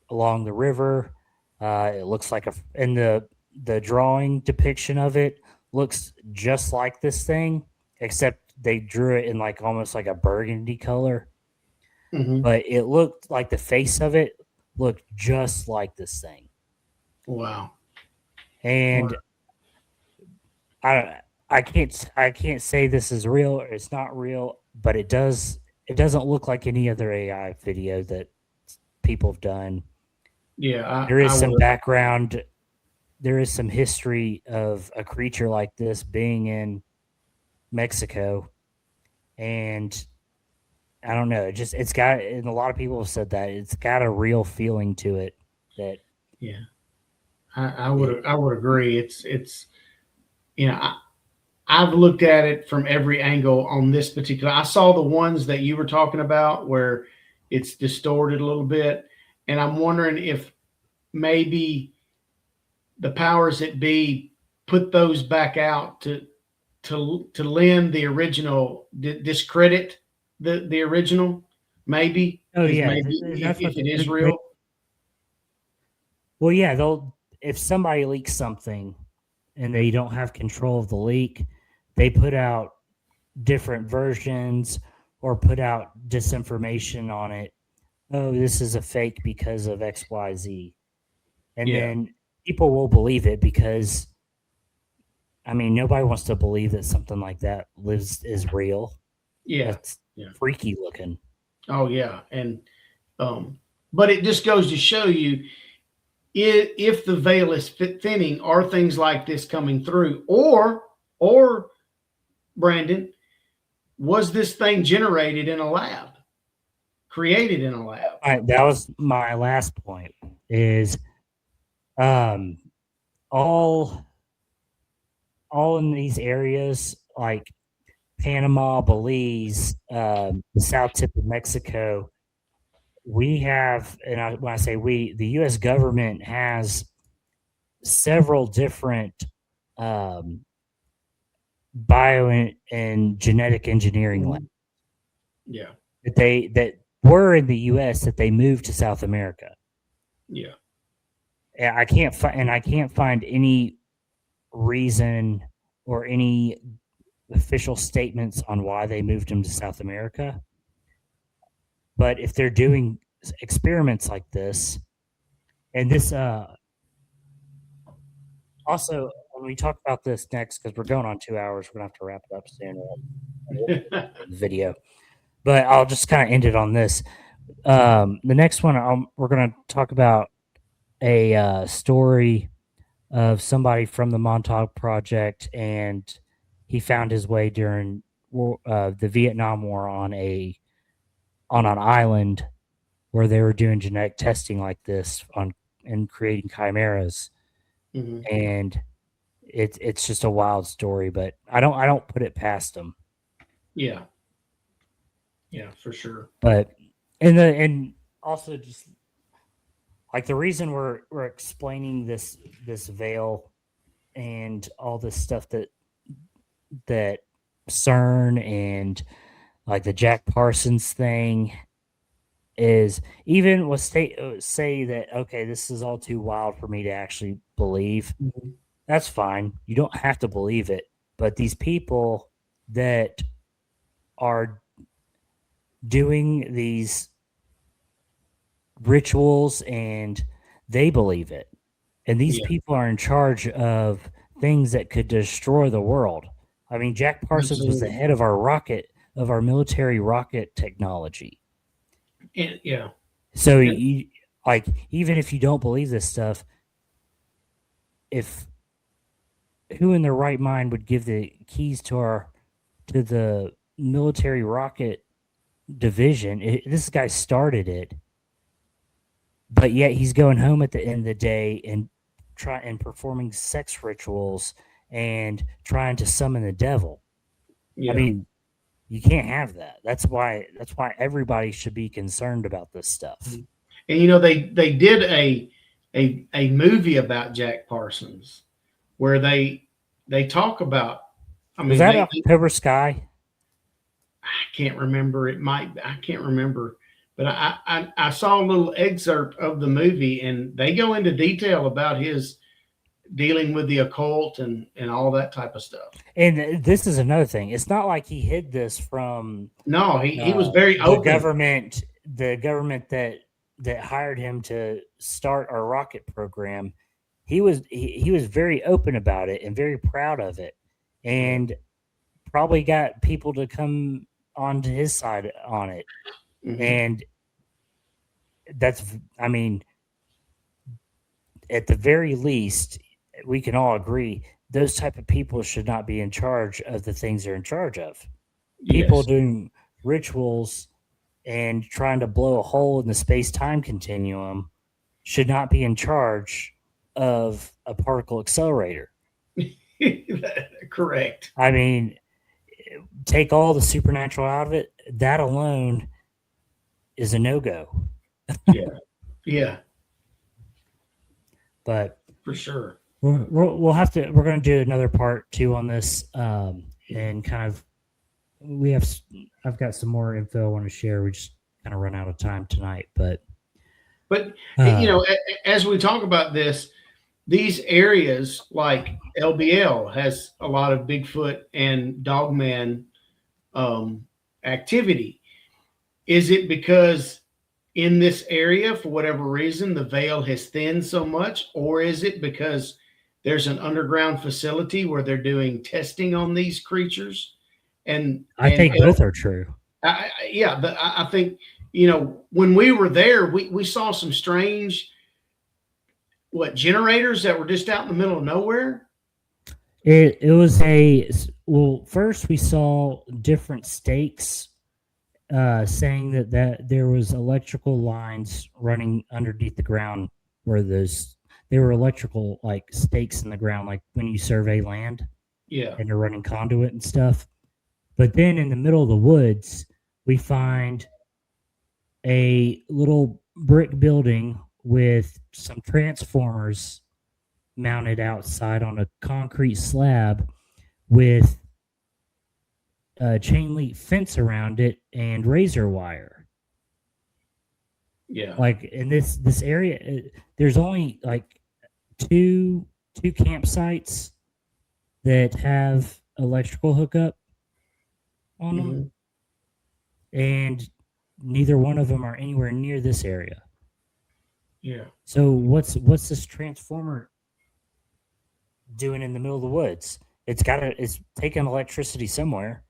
along the river. It looks like in the drawing depiction of it looks just like this thing, except they drew it in like almost like a burgundy color. Mm-hmm. But it looked like the face of it looked just like this thing. Wow. And I can't say this is real or it's not real, but it doesn't look like any other AI video that people have done. Yeah, there is some background. There is some history of a creature like this being in Mexico, and I don't know. It's got, and a lot of people have said that it's got a real feeling to it. That I would agree. It's you know I've looked at it from every angle on this particular. I saw the ones that you were talking about where it's distorted a little bit, and I'm wondering if maybe the powers that be put those back out to lend the original, discredit the original, maybe. Oh Because yeah, maybe that's if what it is real. Well, yeah, they'll if somebody leaks something and they don't have control of the leak, they put out different versions or put out disinformation on it. Oh, this is a fake because of XYZ. And Yeah. then people will believe it because I mean nobody wants to believe that something like that is real. Yeah. That's Yeah. freaky looking. Oh yeah. And but it just goes to show you, if the veil is thinning, are things like this coming through, or Brandon, was this thing generated in a lab, created in a lab? All right, that was my last point. Is all in these areas like Panama, Belize, the south tip of Mexico, we have, and when I say we, the U.S. government has several different bio and genetic engineering labs Yeah. that were in the U.S. that they moved to South America. Yeah. And I can't find any reason or any official statements on why they moved them to South America. But if they're doing experiments like this, and this also when we talk about this next, because we're going on 2 hours, we're gonna have to wrap it up soon. The video, but I'll just kind of end it on this. The next one, we're gonna talk about a story of somebody from the Montauk Project, and he found his way during the Vietnam War on an island where they were doing genetic testing like this and creating chimeras, and it's just a wild story. But I don't put it past them. Yeah. Yeah, for sure. But and also just like the reason we're explaining this veil and all this stuff that Cern and like the Jack Parsons thing is, even with say that okay, this is all too wild for me to actually believe. That's fine. You don't have to believe it. But these people that are doing these rituals and they believe it, and these people are in charge of things that could destroy the world. I mean, Jack Parsons was the head of our military rocket technology. Yeah. So you, like, even if you don't believe this stuff, if who in their right mind would give the keys to the military rocket division? This guy started it, but yet he's going home at the end of the day and performing sex rituals and trying to summon the devil. Yeah. I mean, you can't have that. That's why everybody should be concerned about this stuff. And you know, they did a movie about Jack Parsons where they talk about. I mean, was that October Sky? I can't remember. I can't remember. But I saw a little excerpt of the movie, and they go into detail about his dealing with the occult and all that type of stuff. And this is another thing. It's not like he hid this from. No, he was very open. The government that hired him to start our rocket program, he was very open about it and very proud of it, and probably got people to come onto his side on it. And that's, I mean, at the very least, we can all agree those type of people should not be in charge of the things they're in charge of. People doing rituals and trying to blow a hole in the space-time continuum should not be in charge of a particle accelerator. Correct. I mean, take all the supernatural out of it. That alone is a no-go. Yeah, But for sure. we'll have to. We're going to do another part 2 on this, and kind of I've got some more info I want to share. We just kind of run out of time tonight, but as we talk about this, these areas like LBL has a lot of Bigfoot and Dogman activity. Is it because in this area, for whatever reason, the veil has thinned so much, or is it because there's an underground facility where they're doing testing on these creatures? And I think both are true. I think, when we were there, we saw some strange generators that were just out in the middle of nowhere. It was first we saw different stakes saying that there was electrical lines running underneath the ground where they were electrical like stakes in the ground, like when you survey land. Yeah. And they're running conduit and stuff. But then in the middle of the woods, we find a little brick building with some transformers mounted outside on a concrete slab with a chain link fence around it and razor wire. Yeah. Like in this area, there's only like two campsites that have electrical hookup on them, and neither one of them are anywhere near this area. Yeah. So what's this transformer doing in the middle of the woods? It's taking electricity somewhere.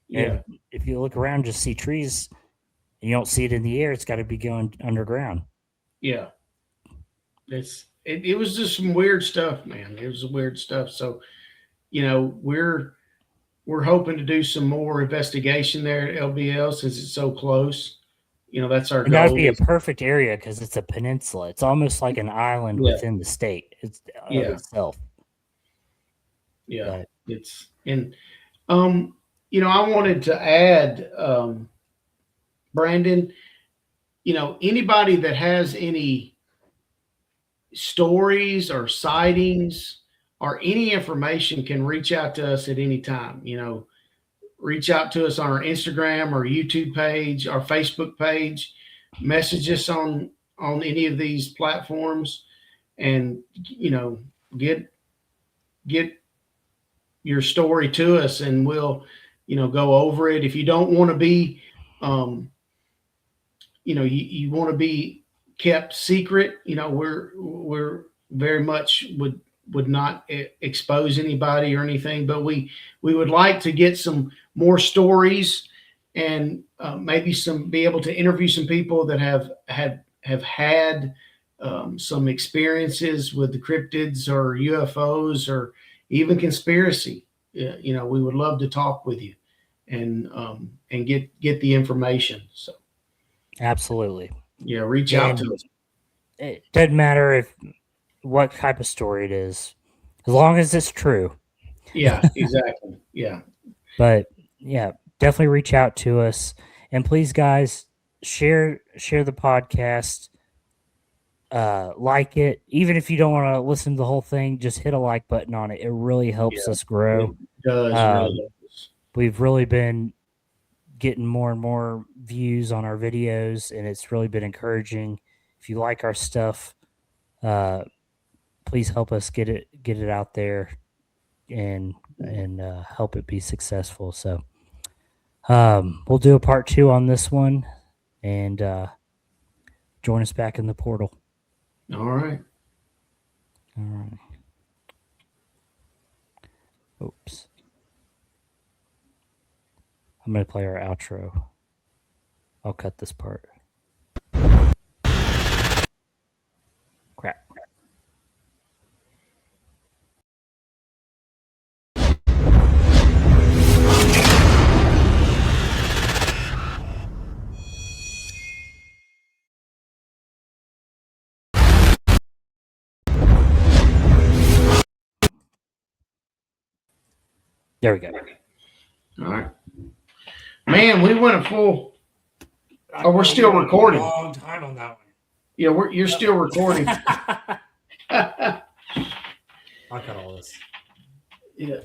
Yeah. And if you look around, just see trees, and you don't see it in the air. It's got to be going underground. Yeah. It was just some weird stuff, man. It was weird stuff. So, we're hoping to do some more investigation there at LBL since it's so close. That's our goal. That would be a perfect area because it's a peninsula. It's almost like an island within the state. It's itself. Yeah, it's I wanted to add, Brandon. Anybody that has any stories or sightings or any information can reach out to us at any time. Reach out to us on our Instagram or YouTube page, our Facebook page, message us on any of these platforms, and get your story to us, and we'll go over it. If you don't want to be you want to be kept secret, we're very much would not expose anybody or anything, but we would like to get some more stories and maybe be able to interview some people that have had some experiences with the cryptids or UFOs or even conspiracy. We would love to talk with you and get the information. So absolutely. Yeah. Reach out to us. It doesn't matter what type of story it is, as long as it's true. Yeah, exactly. Yeah. But yeah, definitely reach out to us, and please, guys, share the podcast, like it. Even if you don't want to listen to the whole thing, just hit a like button on it. It really helps us grow. It does really help us. We've really been getting more and more views on our videos, and it's really been encouraging. If you like our stuff, please help us get it out there and help it be successful. So we'll do a part 2 on this one, and join us back in the portal. All right. Oops. I'm going to play our outro. I'll cut this part. Crap. There we go. All right. Man, we went a full. Oh, we're still recording. Long time on that one. Yeah, you're still recording. I'll cut all this. Yeah.